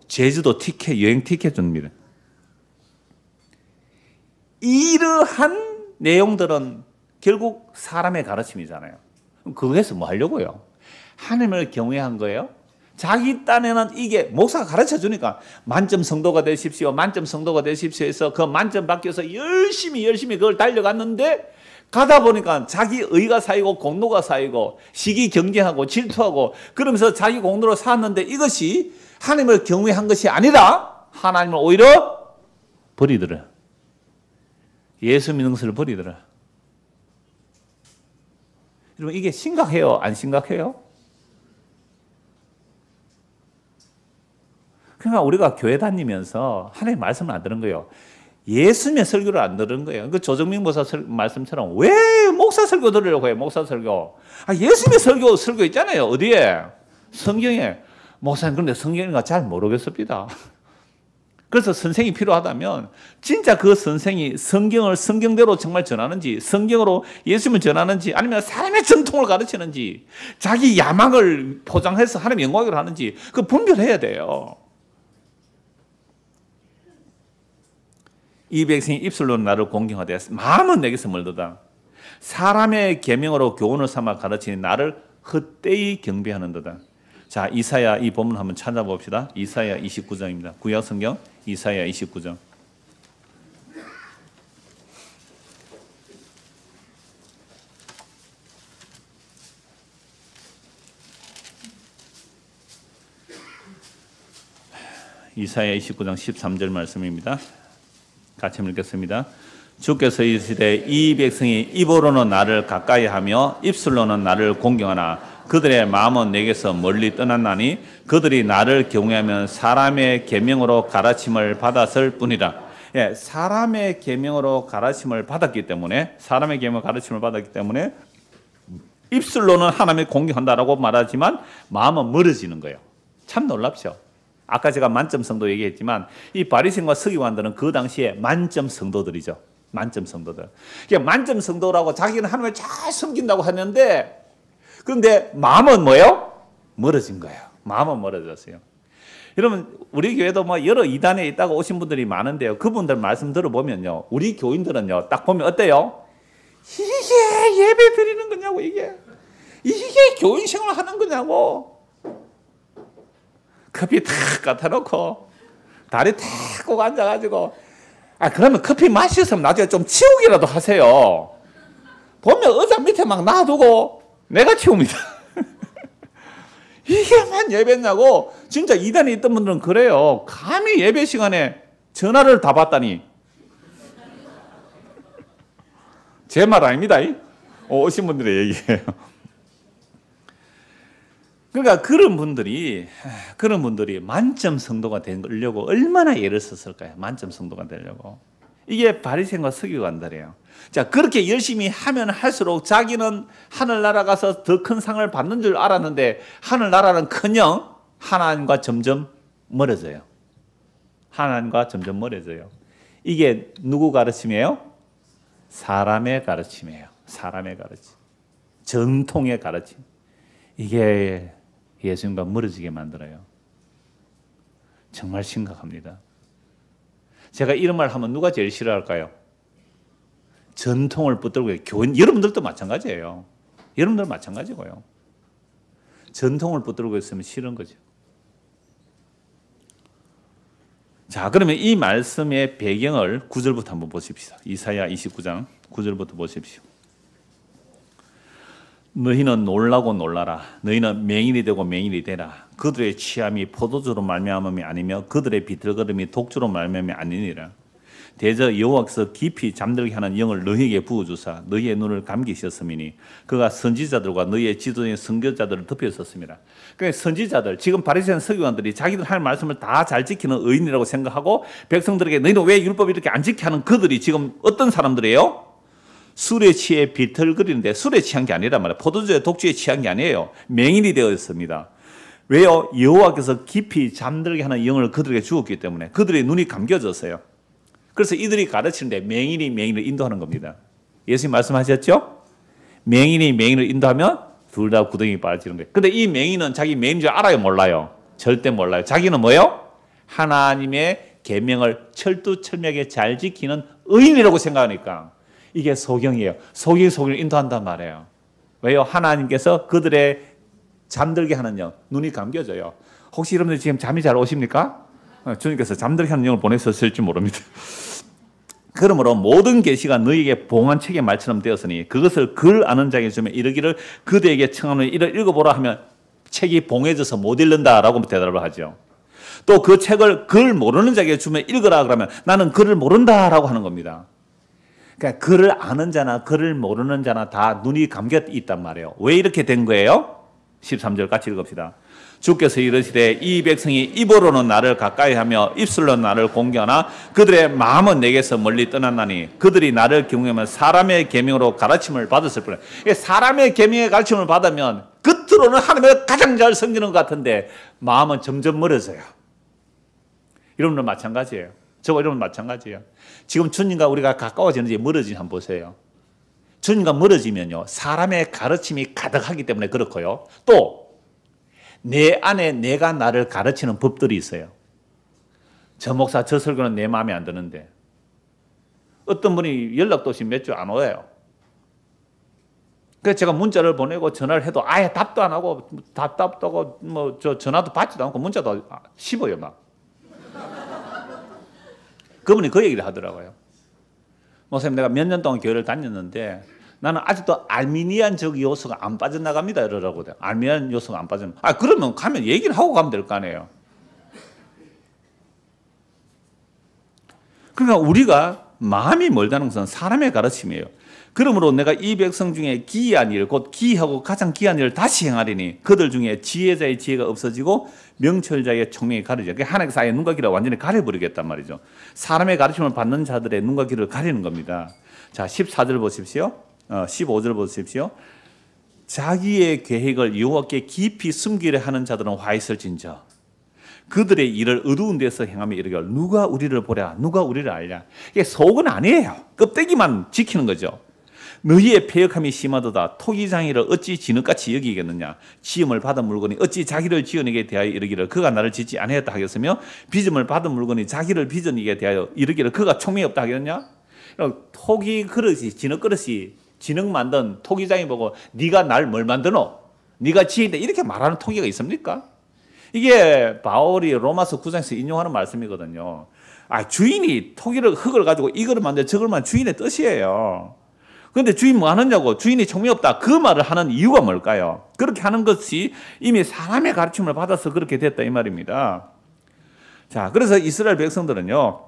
A: 제주도 티켓, 여행 티켓 줍니다. 이러한 내용들은 결국 사람의 가르침이잖아요. 그럼 거기에서 뭐 하려고요? 하나님을 경외한 거예요. 자기 딴에는 이게 목사가 가르쳐 주니까 만점 성도가 되십시오. 만점 성도가 되십시오 해서 그 만점 받기 위해서 열심히 그걸 달려갔는데 가다 보니까 자기 의가 쌓이고 공로가 쌓이고 시기 경쟁하고 질투하고 그러면서 자기 공로로 살았는데 이것이 하나님을 경외한 것이 아니라 하나님을 오히려 버리더라. 예수 믿는 것을 버리더라. 여러분 이게 심각해요? 안 심각해요? 그러니까 우리가 교회 다니면서 하나님 말씀을 안 들은 거예요. 예수님의 설교를 안 들은 거예요. 그 조정민 목사 말씀처럼 왜 목사 설교 들으려고 해요? 목사 설교. 예수님의 설교 있잖아요. 어디에? 성경에. 목사님 그런데 성경인가 잘 모르겠습니다. 그래서 선생이 필요하다면 진짜 그 선생이 성경을 성경대로 정말 전하는지 성경으로 예수님을 전하는지 아니면 사람의 전통을 가르치는지 자기 야망을 포장해서 하나님의 영광을 하는지 그 분별해야 돼요. 이 백성이 입술로 나를 공경하되 마음은 내게서 멀도다. 사람의 계명으로 교훈을 삼아 가르치니 나를 헛되이 경배하는도다. 자, 이사야 이 본문 한번 찾아봅시다. 이사야 29장입니다. 구약 성경 이사야 29장. 이사야 29장 13절 말씀입니다. 같이 읽겠습니다. 주께서 이르시되 이 백성이 입으로는 나를 가까이하며 입술로는 나를 공경하나 그들의 마음은 내게서 멀리 떠났나니 그들이 나를 경외하면 사람의 계명으로 가르침을 받았을 뿐이라. 예, 사람의 계명으로 가르침을 받았기 때문에 입술로는 하나님을 공경한다라고 말하지만 마음은 멀어지는 거예요. 참 놀랍죠. 아까 제가 만점 성도 얘기했지만 이 바리새인과 서기관들은 그 당시에 만점 성도들이죠. 만점 성도들. 그러니까 만점 성도라고 자기는 하나님을 잘 섬긴다고 하는데 그런데 마음은 뭐예요? 멀어진 거예요. 마음은 멀어졌어요. 여러분 우리 교회도 뭐 여러 이단에 있다가 오신 분들이 많은데요. 그분들 말씀 들어보면요. 우리 교인들은요. 딱 보면 어때요? 이게 예배 드리는 거냐고 이게 교인 생활 하는 거냐고. 커피 탁 갖다 놓고 다리 탁 꼭 앉아가지고 그러면 커피 마셨으면 나중에 좀 치우기라도 하세요. 보면 의자 밑에 막 놔두고 내가 치웁니다. 이게만 예배냐고. 진짜 이단에 있던 분들은 그래요. 감히 예배 시간에 전화를 다 받다니. 제 말 아닙니다. 오신 분들의 얘기예요. 그러니까 그런 분들이 만점 성도가 되려고 얼마나 애를 썼을까요? 만점 성도가 되려고. 이게 바리새인과 서기관들이에요. 자, 그렇게 열심히 하면 할수록 자기는 하늘나라 가서 더 큰 상을 받는 줄 알았는데 하늘나라는커녕 하나님과 점점 멀어져요. 하나님과 점점 멀어져요. 이게 누구 가르침이에요? 사람의 가르침이에요. 사람의 가르침. 전통의 가르침. 이게 예수님과 멀어지게 만들어요. 정말 심각합니다. 제가 이런 말 하면 누가 제일 싫어할까요? 전통을 붙들고 교인, 여러분들도 마찬가지예요. 여러분들 마찬가지고요. 전통을 붙들고 있으면 싫은 거죠. 자, 그러면 이 말씀의 배경을 9절부터 한번 보십시다. 이사야 29장 9절부터 보십시오. 너희는 놀라고 놀라라. 너희는 맹인이 되고 맹인이 되라. 그들의 취함이 포도주로 말미암음이 아니며 그들의 비틀거림이 독주로 말미암음이 아니니라. 대저 여호와께서 깊이 잠들게 하는 영을 너희에게 부어주사 너희의 눈을 감기셨음이니 그가 선지자들과 너희의 지도자의 선교자들을 덮였었습니다. 그러니까 선지자들, 지금 바리새인 서기관들이 자기들 할 말씀을 다 잘 지키는 의인이라고 생각하고 백성들에게 너희는 왜 율법을 이렇게 안 지켜 하는 그들이 지금 어떤 사람들이에요? 술에 취해 비틀거리는데, 술에 취한 게 아니란 말이에요. 포도주에 독주에 취한 게 아니에요. 맹인이 되어 있습니다. 왜요? 여호와께서 깊이 잠들게 하는 영을 그들에게 주었기 때문에 그들의 눈이 감겨졌어요. 그래서 이들이 가르치는데 맹인이 맹인을 인도하는 겁니다. 예수님 말씀하셨죠? 맹인이 맹인을 인도하면 둘 다 구덩이 빠지는 거예요. 근데 이 맹인은 자기 맹인인 줄 알아요? 몰라요? 절대 몰라요. 자기는 뭐예요? 하나님의 계명을 철두철미하게 잘 지키는 의인이라고 생각하니까 이게 소경이에요. 소경을 인도한단 말이에요. 왜요? 하나님께서 그들의 잠들게 하는 영, 눈이 감겨져요. 혹시 여러분들 지금 잠이 잘 오십니까? 주님께서 잠들게 하는 영을 보내셨을지 모릅니다. 그러므로 모든 계시가 너희에게 봉한 책의 말처럼 되었으니 그것을 글 아는 자에게 주면 이르기를 그대에게 청하노니 이를 읽어보라 하면 책이 봉해져서 못 읽는다라고 대답을 하죠. 또 그 책을 글 모르는 자에게 주면 읽으라 그러면 나는 글을 모른다라고 하는 겁니다. 그러니까 글을 아는 자나 글을 모르는 자나 다 눈이 감겨 있단 말이에요. 왜 이렇게 된 거예요? 13절 같이 읽읍시다. 주께서 이르시되 이 백성이 입으로는 나를 가까이하며 입술로 나를 공경하나 그들의 마음은 내게서 멀리 떠났나니 그들이 나를 경외하면 사람의 계명으로 가르침을 받았을 뿐이야. 사람의 계명의 가르침을 받으면 겉으로는 하나님을 가장 잘 섬기는 것 같은데 마음은 점점 멀어져요. 여러분들 마찬가지예요. 저와 여러분 마찬가지예요. 지금 주님과 우리가 가까워지는지 멀어지는지 한번 보세요. 주님과 멀어지면요 사람의 가르침이 가득하기 때문에 그렇고요. 또 내 안에 내가 나를 가르치는 법들이 있어요. 저 목사 저 설교는 내 마음에 안 드는데 어떤 분이 연락도 없이 몇 주 안 와요. 그래서 제가 문자를 보내고 전화를 해도 아예 답도 안 하고 답답하고 뭐 저 전화도 받지도 않고 문자도 씹어요 막. 그분이 그 얘기를 하더라고요. 목사님 내가 몇 년 동안 교회를 다녔는데 나는 아직도 알미니안적 요소가 안 빠져나갑니다. 이러라고 돼요. 알미니안 요소가 안 빠져나가. 아, 그러면 가면 얘기를 하고 가면 될 거 아니에요. 그러니까 우리가 마음이 멀다는 것은 사람의 가르침이에요. 그러므로 내가 이 백성 중에 기이한 일, 곧 기이하고 가장 기이한 일을 다시 행하리니 그들 중에 지혜자의 지혜가 없어지고 명철자의 총명이 가려져. 하나님께서 아예 눈과 귀를 완전히 가려버리겠단 말이죠. 사람의 가르침을 받는 자들의 눈과 귀를 가리는 겁니다. 자, 14절 보십시오. 15절 보십시오. 자기의 계획을 여호와께 깊이 숨기려 하는 자들은 화 있을진저 그들의 일을 어두운 데서 행하며 이르기를 누가 우리를 보랴 누가 우리를 알랴. 이게 속은 아니에요. 껍데기만 지키는 거죠. 너희의 패역함이 심하도다. 토기장이를 어찌 진흙같이 여기겠느냐. 지음을 받은 물건이 어찌 자기를 지어내게 대하여 이르기를 그가 나를 짓지 아니했다 하겠으며 빚음을 받은 물건이 자기를 빚어내게 대하여 이르기를 그가 총명이 없다 하겠느냐. 토기 그릇이 진흙 그릇이 진흙 만든 토기장이 보고 네가 날 뭘 만드노? 네가 지인데 이렇게 말하는 토기가 있습니까? 이게 바울이 로마서 9장에서 인용하는 말씀이거든요. 아, 주인이 토기를 흙을 가지고 이걸 만들 저걸만 주인의 뜻이에요. 그런데 주인 뭐 하느냐고 주인이 총명이 없다 그 말을 하는 이유가 뭘까요? 그렇게 하는 것이 이미 사람의 가르침을 받아서 그렇게 됐다 이 말입니다. 자, 그래서 이스라엘 백성들은요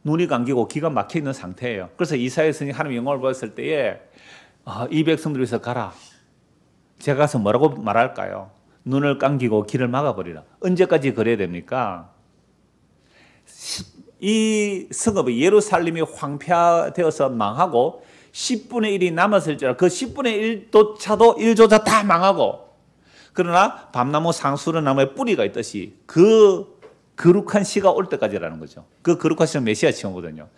A: 눈이 감기고 귀가 막혀 있는 상태예요. 그래서 이사야 선생님이 하나님의 영광을 보았을 때에 이 백성들 위해서 가라. 제가 가서 뭐라고 말할까요? 눈을 감기고 귀를 막아버리라. 언제까지 그래야 됩니까? 이 성읍이 예루살렘이 황폐되어서 망하고 10분의 1이 남았을지라 그 10분의 1조차 다 망하고 그러나 밤나무 상수른 나무에 뿌리가 있듯이 그 거룩한 시가 올 때까지라는 거죠. 그 거룩한 시는 메시아 시거든요.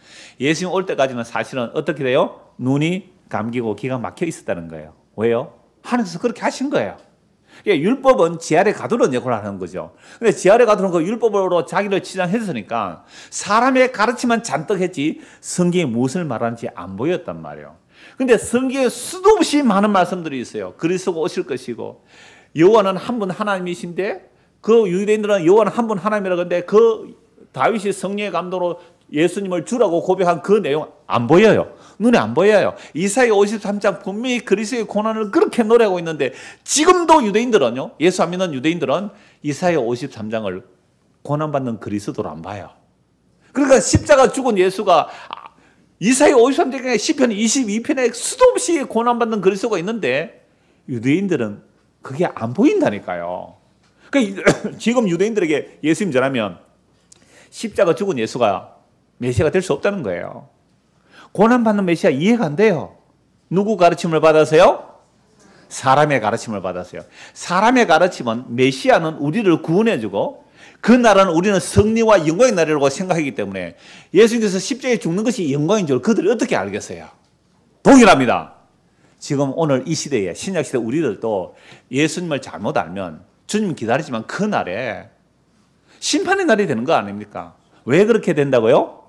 A: 예수님 올 때까지는 사실은 어떻게 돼요? 눈이 감기고 귀가 막혀 있었다는 거예요. 왜요? 하나님께서 그렇게 하신 거예요. 율법은 지아래 가두는 역할을 하는 거죠. 근데 지아래 가두는 그 율법으로 자기를 치장했으니까 사람의 가르침만 잔뜩 했지 성경이 무엇을 말하는지 안 보였단 말이에요. 근데 성경에 수도 없이 많은 말씀들이 있어요. 그리스도가 오실 것이고 여호와는 한 분 하나님이신데 그 유대인들은 여호와는 한 분 하나님이라고 하는데 그 다윗이 성령의 감동으로 예수님을 주라고 고백한 그 내용 안 보여요. 눈에 안 보여요. 이사야 53장 분명히 그리스도의 고난을 그렇게 노래하고 있는데 지금도 유대인들은요. 예수 안 믿는 유대인들은 이사야 53장을 고난받는 그리스도로 안 봐요. 그러니까 십자가 죽은 예수가 이사야 53장에 시편 22편에 수도 없이 고난받는 그리스도가 있는데 유대인들은 그게 안 보인다니까요. 그러니까 지금 유대인들에게 예수님 전하면 십자가 죽은 예수가 메시아가 될 수 없다는 거예요. 고난받는 메시아 이해가 안 돼요. 누구 가르침을 받아서요? 사람의 가르침을 받았어요. 사람의 가르침은 메시아는 우리를 구원해주고 그 나라는 우리는 승리와 영광의 나라라고 생각하기 때문에 예수님께서 십자가에 죽는 것이 영광인 줄 그들이 어떻게 알겠어요? 동일합니다. 지금 오늘 이 시대에 신약시대 우리들도 예수님을 잘못 알면 주님 기다리지만 그 날에 심판의 날이 되는 거 아닙니까? 왜 그렇게 된다고요?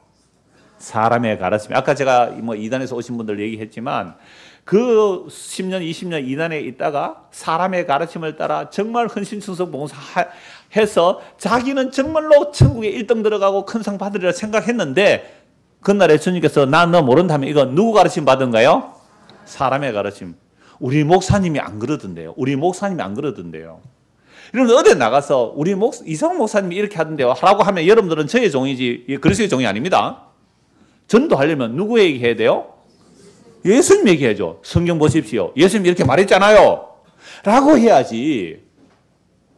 A: 사람의 가르침. 아까 제가 뭐 이단에서 오신 분들 얘기했지만 그 10년, 20년 이단에 있다가 사람의 가르침을 따라 정말 헌신충성 봉사해서 자기는 정말로 천국에 1등 들어가고 큰 상 받으리라 생각했는데 그날에 주님께서 나 너 모른다면 이거 누구 가르침 받은가요? 사람의 가르침. 우리 목사님이 안 그러던데요. 이런 어디 나가서 우리 이상훈 목사님이 이렇게 하던데요 하라고 하면 여러분들은 저의 종이지 그리스도의 종이 아닙니다. 전도하려면 누구 얘기해야 돼요? 예수님 얘기해야죠. 성경 보십시오. 예수님 이렇게 말했잖아요 라고 해야지.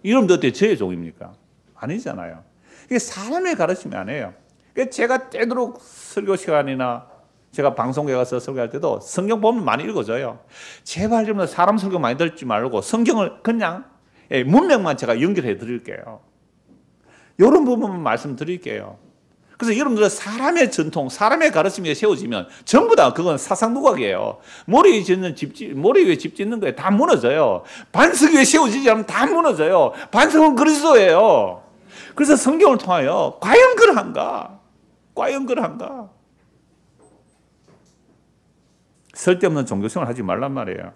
A: 이러면 어때 저의 종입니까? 아니잖아요. 이게 사람의 가르침이 아니에요. 제가 때도록 설교 시간이나 제가 방송국에 가서 설교할 때도 성경 보면 많이 읽어줘요. 제발 좀 사람 설교 많이 듣지 말고 성경을 그냥 문맥만 제가 연결해 드릴게요. 이런 부분만 말씀드릴게요. 그래서 여러분들 사람의 전통, 사람의 가르침에 세워지면 전부 다 그건 사상 누각이에요. 머리 위에 집 짓는 거에 다 무너져요. 반석 위에 세워지지 않으면 다 무너져요. 반석은 그리스도예요. 그래서 성경을 통하여 과연 그러한가? 쓸데없는 종교생활 하지 말란 말이에요.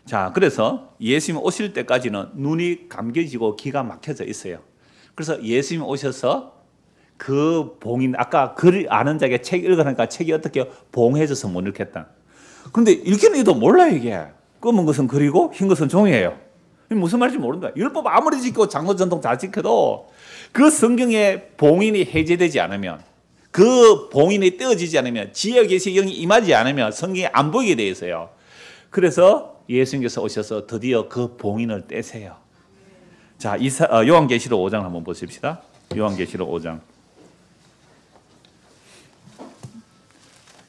A: 자, 그래서 예수님 오실 때까지는 눈이 감겨지고 귀가 막혀져 있어요. 그래서 예수님 오셔서 그 봉인, 아까 글 아는 자에게 책 읽으니까 책이 어떻게 봉해져서 못 읽겠다. 그런데 읽기는 이도 몰라 이게. 검은 것은 글이고 흰 것은 종이에요. 무슨 말인지 모른다. 율법 아무리 지키고 장로 전통 다 지켜도 그 성경의 봉인이 해제되지 않으면, 그 봉인이 떼어지지 않으면, 지혜 계시 영이 임하지 않으면 성경이 안 보이게 돼 있어요. 그래서 예수님께서 오셔서 드디어 그 봉인을 떼세요. 자, 요한계시록 5장 한번 보십시다. 요한계시록 5장.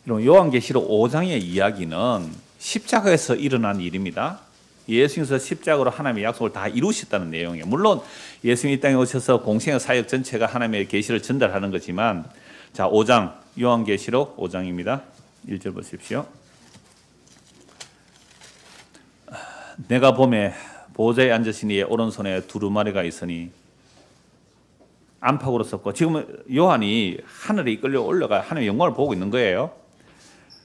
A: 요한계시록 5장의 이야기는 십자가에서 일어난 일입니다. 예수님께서 십자가로 하나님의 약속을 다 이루셨다는 내용이에요. 물론 예수님이 이 땅에 오셔서 공생의 사역 전체가 하나님의 계시를 전달하는 거지만, 자, 5장, 요한계시록 5장입니다. 1절 보십시오. 내가 봄에 보좌에 앉으신 이의 오른손에 두루마리가 있으니 안팎으로 썼고, 지금 요한이 하늘에 이끌려 올라가 하나님의 영광을 보고 있는 거예요.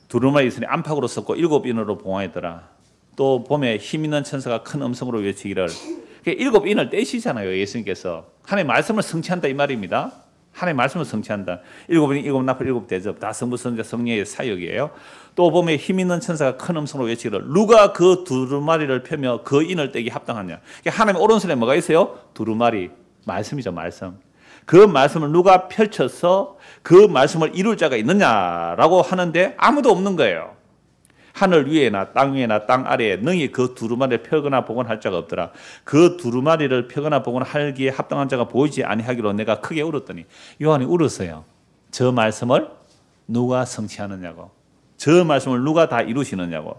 A: 두루마리 있으니 안팎으로 썼고 7인으로 봉하였더라. 또 봄에 힘 있는 천사가 큰 음성으로 외치기를, 7인을 떼시잖아요. 예수님께서 하나님의 말씀을 성취한다 이 말입니다. 하나님의 말씀을 성취한다. 7인이 7나팔 7대접 다 성부 성자 성령의 사역이에요. 또 봄에 힘 있는 천사가 큰 음성으로 외치기를, 누가 그 두루마리를 펴며 그 인을 떼기 합당하냐. 하나님의 오른손에 뭐가 있어요? 두루마리, 말씀이죠. 말씀. 그 말씀을 누가 펼쳐서 그 말씀을 이룰 자가 있느냐라고 하는데 아무도 없는 거예요. 하늘 위에나 땅 위에나 땅 아래에 능히 그 두루마리를 펴거나 복원할 자가 없더라. 그 두루마리를 펴거나 복원하기에 합당한 자가 보이지 아니하기로 내가 크게 울었더니, 요한이 울었어요. 저 말씀을 누가 성취하느냐고, 저 말씀을 누가 다 이루시느냐고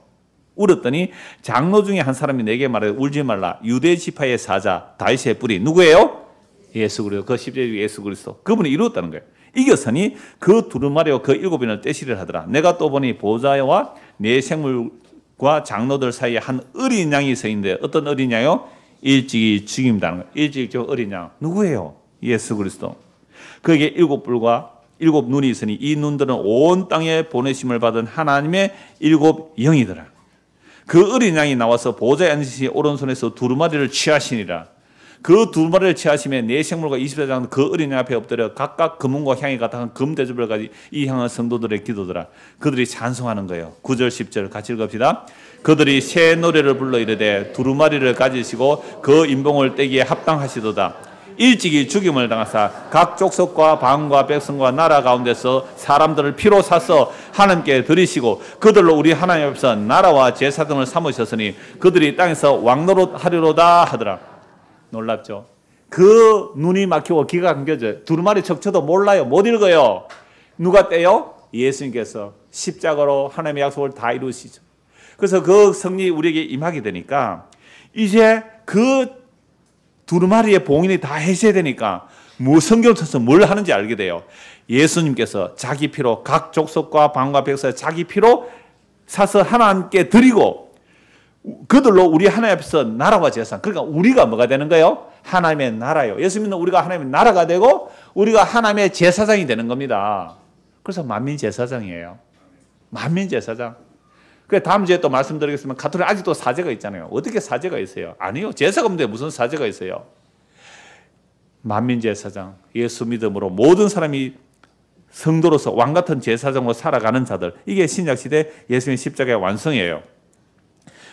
A: 울었더니, 장로 중에 한 사람이 내게 말해 울지 말라. 유대 지파의 사자 다윗의 뿌리 누구예요? 예수 그리스도. 그 십자가의 예수 그리스도, 그분이 이루었다는 거예요. 이겼으니 그 두루마리와 그 7인을 떼시려 하더라. 내가 또 보니 보좌와 네 생물과 장로들 사이에 한 어린 양이 서 있는데, 어떤 어린 양이요? 일찍이 죽임당하는 거예요. 일찍이 죽은 어린 양 누구예요? 예수 그리스도. 그에게 7뿔과 7눈이 있으니 이 눈들은 온 땅에 보내심을 받은 하나님의 7영이더라. 그 어린 양이 나와서 보좌에 앉으시 오른손에서 두루마리를 취하시니라. 그 두 마리를 취하시며 네 생물과 24장 그 어린 양 앞에 엎드려 각각 금은과 향이 같은 금대접을 가지 이 향은 성도들의 기도더라. 그들이 찬송하는 거예요. 9절 10절 같이 읽읍시다. 그들이 새 노래를 불러 이르되 두루마리를 가지시고 그 인봉을 떼기에 합당하시도다. 일찍이 죽임을 당하사 각 족속과 방과 백성과 나라 가운데서 사람들을 피로 사서 하나님께 드리시고 그들로 우리 하나님 앞에서 나라와 제사 등을 삼으셨으니 그들이 땅에서 왕노릇 하리로다 하더라. 놀랍죠? 그 눈이 막히고 귀가 감겨져요. 두루마리 척쳐도 몰라요. 못 읽어요. 누가 떼요? 예수님께서 십자가로 하나님의 약속을 다 이루시죠. 그래서 그 성리 우리에게 임하게 되니까 이제 그 두루마리의 봉인이 다 해제해야 되니까 성경을 통해서 뭘 하는지 알게 돼요. 예수님께서 자기 피로 각 족속과 방과 백성에 자기 피로 사서 하나님께 드리고 그들로 우리 하나님 앞에서 나라와 제사. 그러니까 우리가 뭐가 되는 거예요? 하나님의 나라요. 예수 믿는 우리가 하나님의 나라가 되고 우리가 하나님의 제사장이 되는 겁니다. 그래서 만민 제사장이에요. 만민 제사장. 그 다음 주에 또 말씀드리겠지만 가톨릭 아직도 사제가 있잖아요. 어떻게 사제가 있어요? 아니요. 제사가 없는데 무슨 사제가 있어요? 만민 제사장. 예수 믿음으로 모든 사람이 성도로서 왕 같은 제사장으로 살아가는 자들. 이게 신약시대 예수님의 십자가의 완성이에요.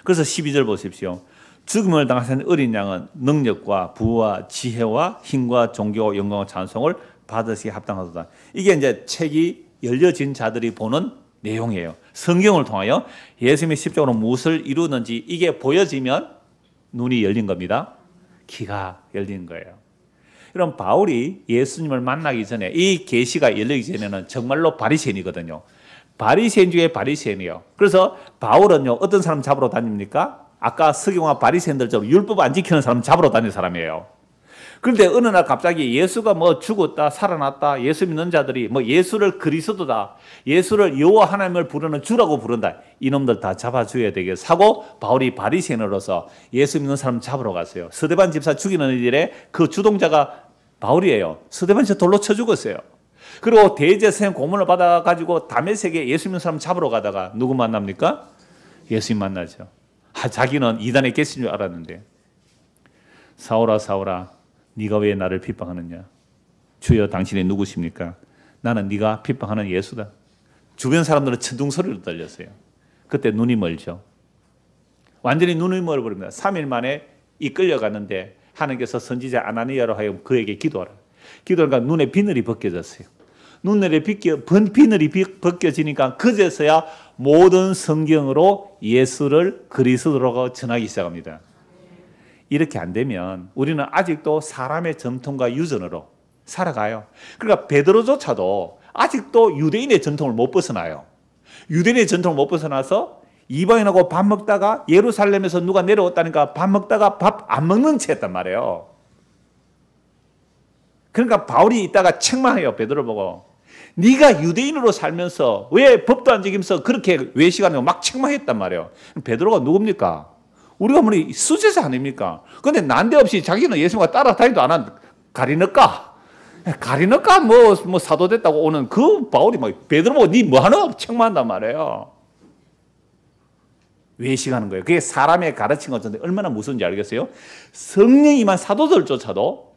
A: 그래서 12절 보십시오. 죽음을 당하신 어린 양은 능력과 부와 지혜와 힘과 존귀와 영광과 찬송을 받으시기 합당하도다. 이게 이제 책이 열려진 자들이 보는 내용이에요. 성경을 통하여 예수님의 십자가로 무엇을 이루는지 이게 보여지면 눈이 열린 겁니다. 귀가 열린 거예요. 그럼 바울이 예수님을 만나기 전에 이 계시가 열리기 전에는 정말로 바리새인이거든요. 바리새인 중에 바리새인이에요. 그래서 바울은요 어떤 사람 잡으러 다닙니까? 아까 서기관과 바리새인들처럼 율법 안 지키는 사람 잡으러 다니는 사람이에요. 그런데 어느 날 갑자기 예수가 뭐 죽었다 살아났다 예수 믿는 자들이 뭐 예수를 그리스도다 예수를 여호와 하나님을 부르는 주라고 부른다 이놈들 다 잡아줘야 되겠어 하고 바울이 바리새인으로서 예수 믿는 사람 잡으러 갔어요. 스데반 집사 죽이는 일에 그 주동자가 바울이에요. 스데반 집사 돌로 쳐 죽었어요. 그리고 대제사장 고문을 받아가지고 다메섹에 예수 믿는 사람 잡으러 가다가 누구 만납니까? 예수님 만나죠. 자기는 이단에 계신 줄 알았는데 사울아 사울아 네가 왜 나를 핍박하느냐? 주여 당신이 누구십니까? 나는 네가 핍박하는 예수다. 주변 사람들은 천둥소리로 들렸어요. 그때 눈이 멀죠. 완전히 눈이 멀어버립니다. 3일 만에 이끌려갔는데 하나님께서 선지자 아나니아로 하여금 그에게 기도하라. 기도하니까 눈에 비늘이 벗겨졌어요. 눈에 비늘이 벗겨지니까 그제서야 모든 성경으로 예수를 그리스도라고 전하기 시작합니다. 이렇게 안 되면 우리는 아직도 사람의 전통과 유전으로 살아가요. 그러니까 베드로조차도 아직도 유대인의 전통을 못 벗어나요. 유대인의 전통을 못 벗어나서 이방인하고 밥 먹다가 예루살렘에서 누가 내려왔다니까 밥 먹다가 밥 안 먹는 채 했단 말이에요. 그러니까 바울이 이따가 책망해요. 베드로 보고. 네가 유대인으로 살면서 왜 법도 안 지키면서 그렇게 외식하냐고 막 책망했단 말이에요. 베드로가 누굽니까? 우리가 뭐니 수제자 아닙니까? 그런데 난데없이 자기는 예수님과 따라다니도 안 한 가리너까 뭐 사도 됐다고 오는 그 바울이 막 베드로 보고 네 뭐 하나 책망한단 말이에요. 외식하는 거예요. 그게 사람의 가르친 것인데 얼마나 무서운지 알겠어요? 성령이만 사도들조차도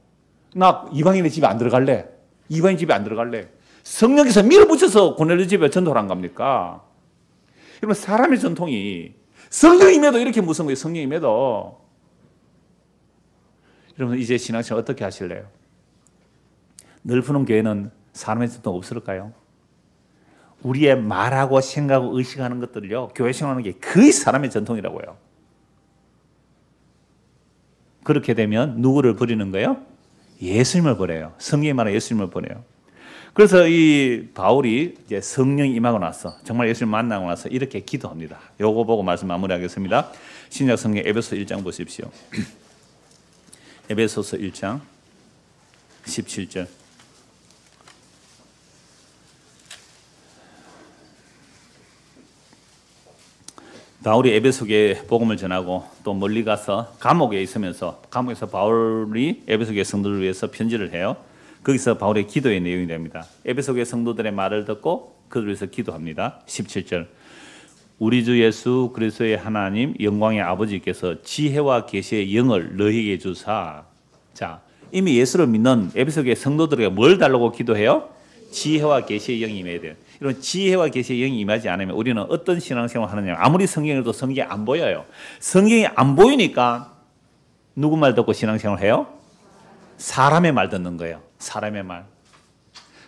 A: 나 이방인의 집에 안 들어갈래. 이방인 집에 안 들어갈래. 성령께서 밀어붙여서 고넬료 집에 전도를 한 겁니까? 여러분 사람의 전통이 성령임에도 이렇게 무서운 거예요. 성령임에도. 여러분 이제 신앙생활 어떻게 하실래요? 늘 푸는 교회는 사람의 전통 없을까요? 우리의 말하고 생각하고 의식하는 것들을요 교회 생활하는 게 거의 사람의 전통이라고요. 그렇게 되면 누구를 버리는 거예요? 예수님을 버려요. 성경이 말하는 예수님을 버려요. 그래서 이 바울이 이제 성령이 임하고 나서 정말 예수님 만나고 나서 이렇게 기도합니다. 요거 보고 말씀 마무리하겠습니다. 신약 성경 에베소 1장 보십시오. 에베소서 1장 17절. 바울이 에베소교에 복음을 전하고 또 멀리 가서 감옥에 있으면서 감옥에서 바울이 에베소교회 성도들을 위해서 편지를 해요. 거기서 바울의 기도의 내용이 됩니다. 에베소교회 성도들의 말을 듣고 그들을 위해서 기도합니다. 17절. 우리 주 예수 그리스도의 하나님 영광의 아버지께서 지혜와 계시의 영을 너희에게 주사 자, 이미 예수를 믿는 에베소교회 성도들에게 뭘 달라고 기도해요? 지혜와 계시의 영이 임해야 돼요. 이런 지혜와 계시의 영이 임하지 않으면 우리는 어떤 신앙생활을 하느냐. 아무리 성경을 해도 성경이 안 보여요. 성경이 안 보이니까 누구 말 듣고 신앙생활을 해요? 사람의 말 듣는 거예요. 사람의 말.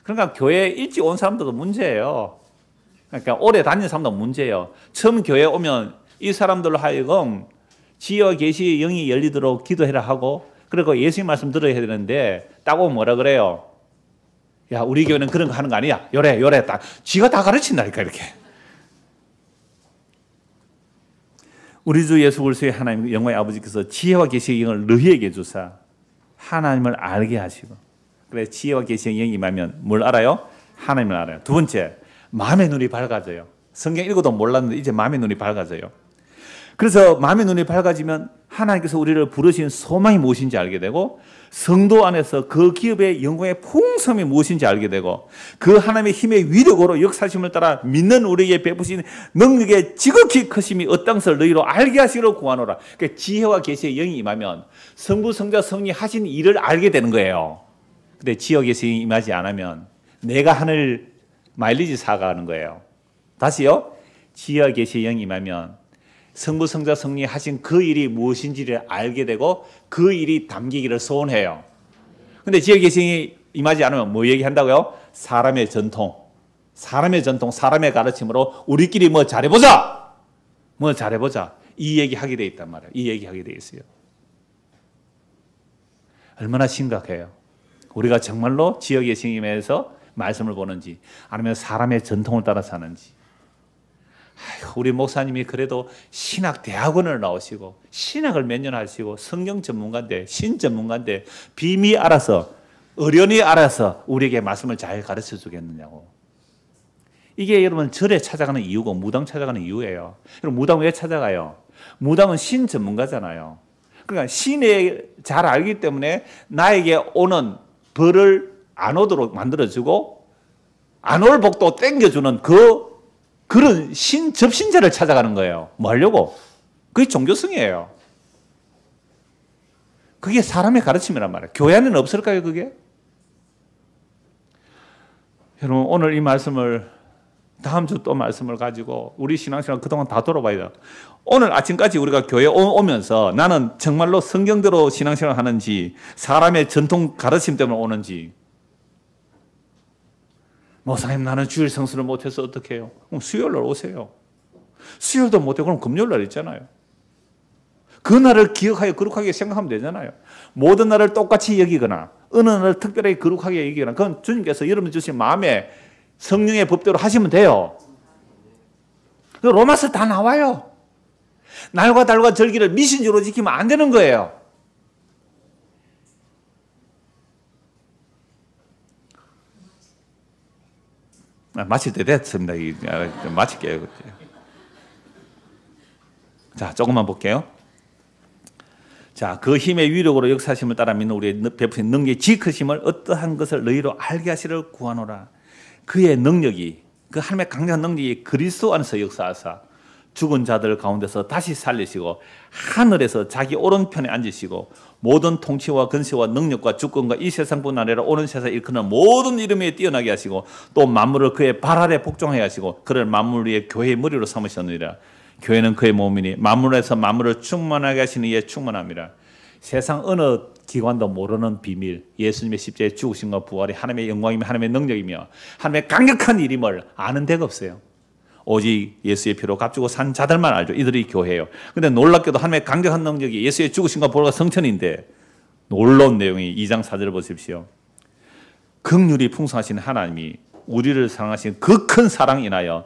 A: 그러니까 교회에 일찍 온 사람들도 문제예요. 그러니까 오래 다닌 사람도 문제예요. 처음 교회에 오면 이 사람들로 하여금 지혜와 계시의 영이 열리도록 기도해라 하고 그리고 예수님 말씀 들어야 되는데 딱 오면 뭐라 그래요? 야, 우리 교회는 그런 거 하는 거 아니야. 요래 딱 지가 다 가르친다니까 이렇게. 우리 주 예수 그리스도의 하나님 영광의 아버지께서 지혜와 계시의 영을 너희에게 주사 하나님을 알게 하시고 그래 지혜와 계시의 영이 임하면 뭘 알아요? 하나님을 알아요. 두 번째, 마음의 눈이 밝아져요. 성경 읽어도 몰랐는데 이제 마음의 눈이 밝아져요. 그래서 마음의 눈이 밝아지면 하나님께서 우리를 부르신 소망이 무엇인지 알게 되고 성도 안에서 그 기업의 영광의 풍성이 무엇인지 알게 되고 그 하나님의 힘의 위력으로 역사심을 따라 믿는 우리에게 베푸신 능력의 지극히 크심이 어떤 것을 너희로 알게 하시기를 구하노라. 그러니까 지혜와 계시의 영이 임하면 성부, 성자, 성령이 하신 일을 알게 되는 거예요. 근데 지혜와 계시의 영이 임하지 않으면 내가 하늘 마일리지 사가는 거예요. 다시요. 지혜와 계시의 영이 임하면 성부, 성자, 성령이 하신 그 일이 무엇인지를 알게 되고 그 일이 담기기를 소원해요. 근데 지혜와 계시의 영이 임하지 않으면 뭐 얘기한다고요? 사람의 전통, 사람의 가르침으로 우리끼리 뭐 잘해보자! 이 얘기하게 돼 있단 말이에요. 이 얘기하게 돼 있어요. 얼마나 심각해요. 우리가 정말로 지혜와 계시의 영에 대해서 말씀을 보는지 아니면 사람의 전통을 따라 사는지. 우리 목사님이 그래도 신학 대학원을 나오시고 신학을 몇 년 하시고 성경 전문가인데 신 전문가인데 빔이 알아서 어련히 알아서 우리에게 말씀을 잘 가르쳐 주겠느냐고. 이게 여러분 절에 찾아가는 이유고 무당 찾아가는 이유예요. 여러분 무당 왜 찾아가요? 무당은 신 전문가잖아요. 그러니까 신에 잘 알기 때문에 나에게 오는 벌을 안 오도록 만들어주고 안 올 복도 땡겨주는 그런 접신자를 찾아가는 거예요. 뭐 하려고? 그게 종교성이에요. 그게 사람의 가르침이란 말이에요. 교회 안에는 없을까요, 그게? 여러분, 오늘 이 말씀을, 다음 주 또 말씀을 가지고 우리 신앙생활 그동안 다 돌아봐야 돼요. 오늘 아침까지 우리가 교회에 오면서 나는 정말로 성경대로 신앙생활을 하는지 사람의 전통 가르침 때문에 오는지 목사님 나는 주일 성수를 못해서 어떻게 해요? 그럼 수요일날 오세요. 수요일도 못해 그럼 금요일날 있잖아요. 그 날을 기억하여 거룩하게 생각하면 되잖아요. 모든 날을 똑같이 여기거나 어느 날을 특별하게 거룩하게 여기거나 그건 주님께서 여러분 주신 마음에 성령의 법대로 하시면 돼요. 로마서 다 나와요. 날과 달과 절기를 미신주로 지키면 안 되는 거예요. 마칠 때 됐습니다. 마칠게요. 자, 조금만 볼게요. 자, 그 힘의 위력으로 역사심을 따라 믿는 우리의 베푸신 능력의 지크심을 어떠한 것을 너희로 알게 하시를 구하노라. 그의 능력이, 그 하나님의 강력한 능력이 그리스도 안에서 역사하사 죽은 자들 가운데서 다시 살리시고 하늘에서 자기 오른편에 앉으시고 모든 통치와 근세와 능력과 주권과 이 세상뿐 아니라 오는 세상에 일컫는 모든 이름에 뛰어나게 하시고 또 만물을 그의 발 아래 복종하게 하시고 그를 만물 위에 교회의 머리로 삼으셨느니라. 교회는 그의 몸이니 만물에서 만물을 충만하게 하시는 이에 충만함이라. 세상 어느 기관도 모르는 비밀, 예수님의 십자가의 죽으심과 부활이 하나님의 영광이며 하나님의 능력이며 하나님의 강력한 일임을 아는 데가 없어요. 오직 예수의 피로 값주고 산 자들만 알죠. 이들이 교회예요. 그런데 놀랍게도 하나님의 강력한 능력이 예수의 죽으심과 부활과 성천인데 놀라운 내용이 2장 4절을 보십시오. 긍휼이 풍성하신 하나님이 우리를 사랑하신 그 큰 사랑 인하여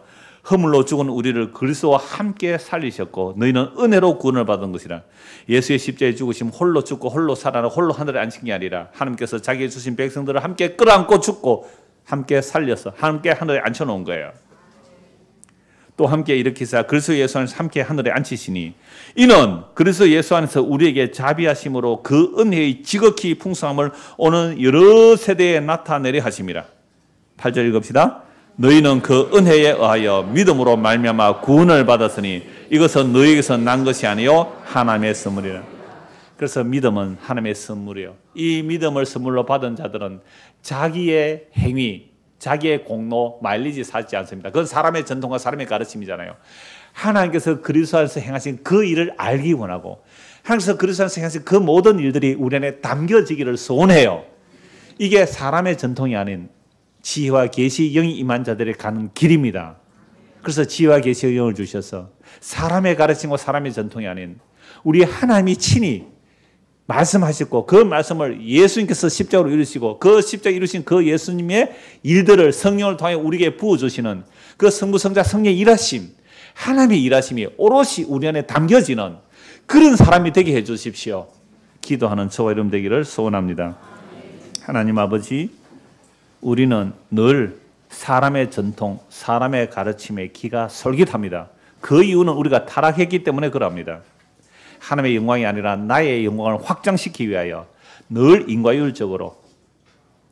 A: 허물로 죽은 우리를 그리스도와 함께 살리셨고 너희는 은혜로 구원을 받은 것이라. 예수의 십자가에 죽으심 홀로 죽고 홀로 살아나 홀로 하늘에 앉힌 게 아니라 하나님께서 자기의 주신 백성들을 함께 끌어안고 죽고 함께 살려서 함께 하늘에 앉혀놓은 거예요. 또 함께 일으키사 그리스도 예수 안에서 함께 하늘에 앉히시니 이는 그리스도 예수 안에서 우리에게 자비하심으로 그 은혜의 지극히 풍성함을 오는 여러 세대에 나타내려 하심이라. 8절 읽읍시다. 너희는 그 은혜에 의하여 믿음으로 말미암아 구원을 받았으니 이것은 너희에게서 난 것이 아니요 하나님의 선물이라. 그래서 믿음은 하나님의 선물이에요. 이 믿음을 선물로 받은 자들은 자기의 행위, 자기의 공로, 마일리지 쌓지 않습니다. 그건 사람의 전통과 사람의 가르침이잖아요. 하나님께서 그리스도 안에서 행하신 그 일을 알기 원하고 하나님께서 그리스도 안에서 행하신 그 모든 일들이 우리 안에 담겨지기를 소원해요. 이게 사람의 전통이 아닌 지혜와 계시의 영이 임한 자들이 가는 길입니다. 그래서 지혜와 계시의 영을 주셔서 사람의 가르침과 사람의 전통이 아닌 우리 하나님이 친히 말씀하셨고 그 말씀을 예수님께서 십자가로 이루시고 그 십자가 이루신 그 예수님의 일들을 성령을 통해 우리에게 부어주시는 그 성부 성자 성령의 일하심, 하나님의 일하심이 오롯이 우리 안에 담겨지는 그런 사람이 되게 해주십시오. 기도하는 저와 여러분 되기를 소원합니다. 하나님 아버지, 우리는 늘 사람의 전통, 사람의 가르침에 귀가 솔깃합니다. 그 이유는 우리가 타락했기 때문에 그럽니다. 하나님의 영광이 아니라 나의 영광을 확장시키기 위하여 늘 인과율적으로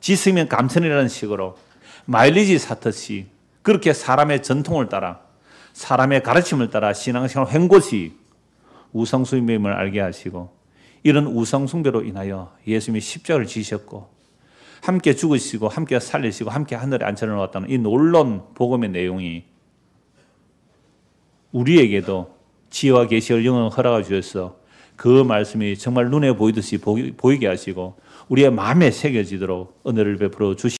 A: 지으면 감천이라는 식으로 마일리지 사듯이 그렇게 사람의 전통을 따라 사람의 가르침을 따라 신앙생활 횡곳이 우상숭배임을 알게 하시고 이런 우상숭배로 인하여 예수님이 십자가를 지셨고 함께 죽으시고 함께 살리시고 함께 하늘에 앉혀놓았다는 이 놀라운 복음의 내용이 우리에게도 지혜와 계시를 영을 허락해 주셔서 그 말씀이 정말 눈에 보이듯이 보이게 하시고 우리의 마음에 새겨지도록 은혜를 베풀어 주시옵소서.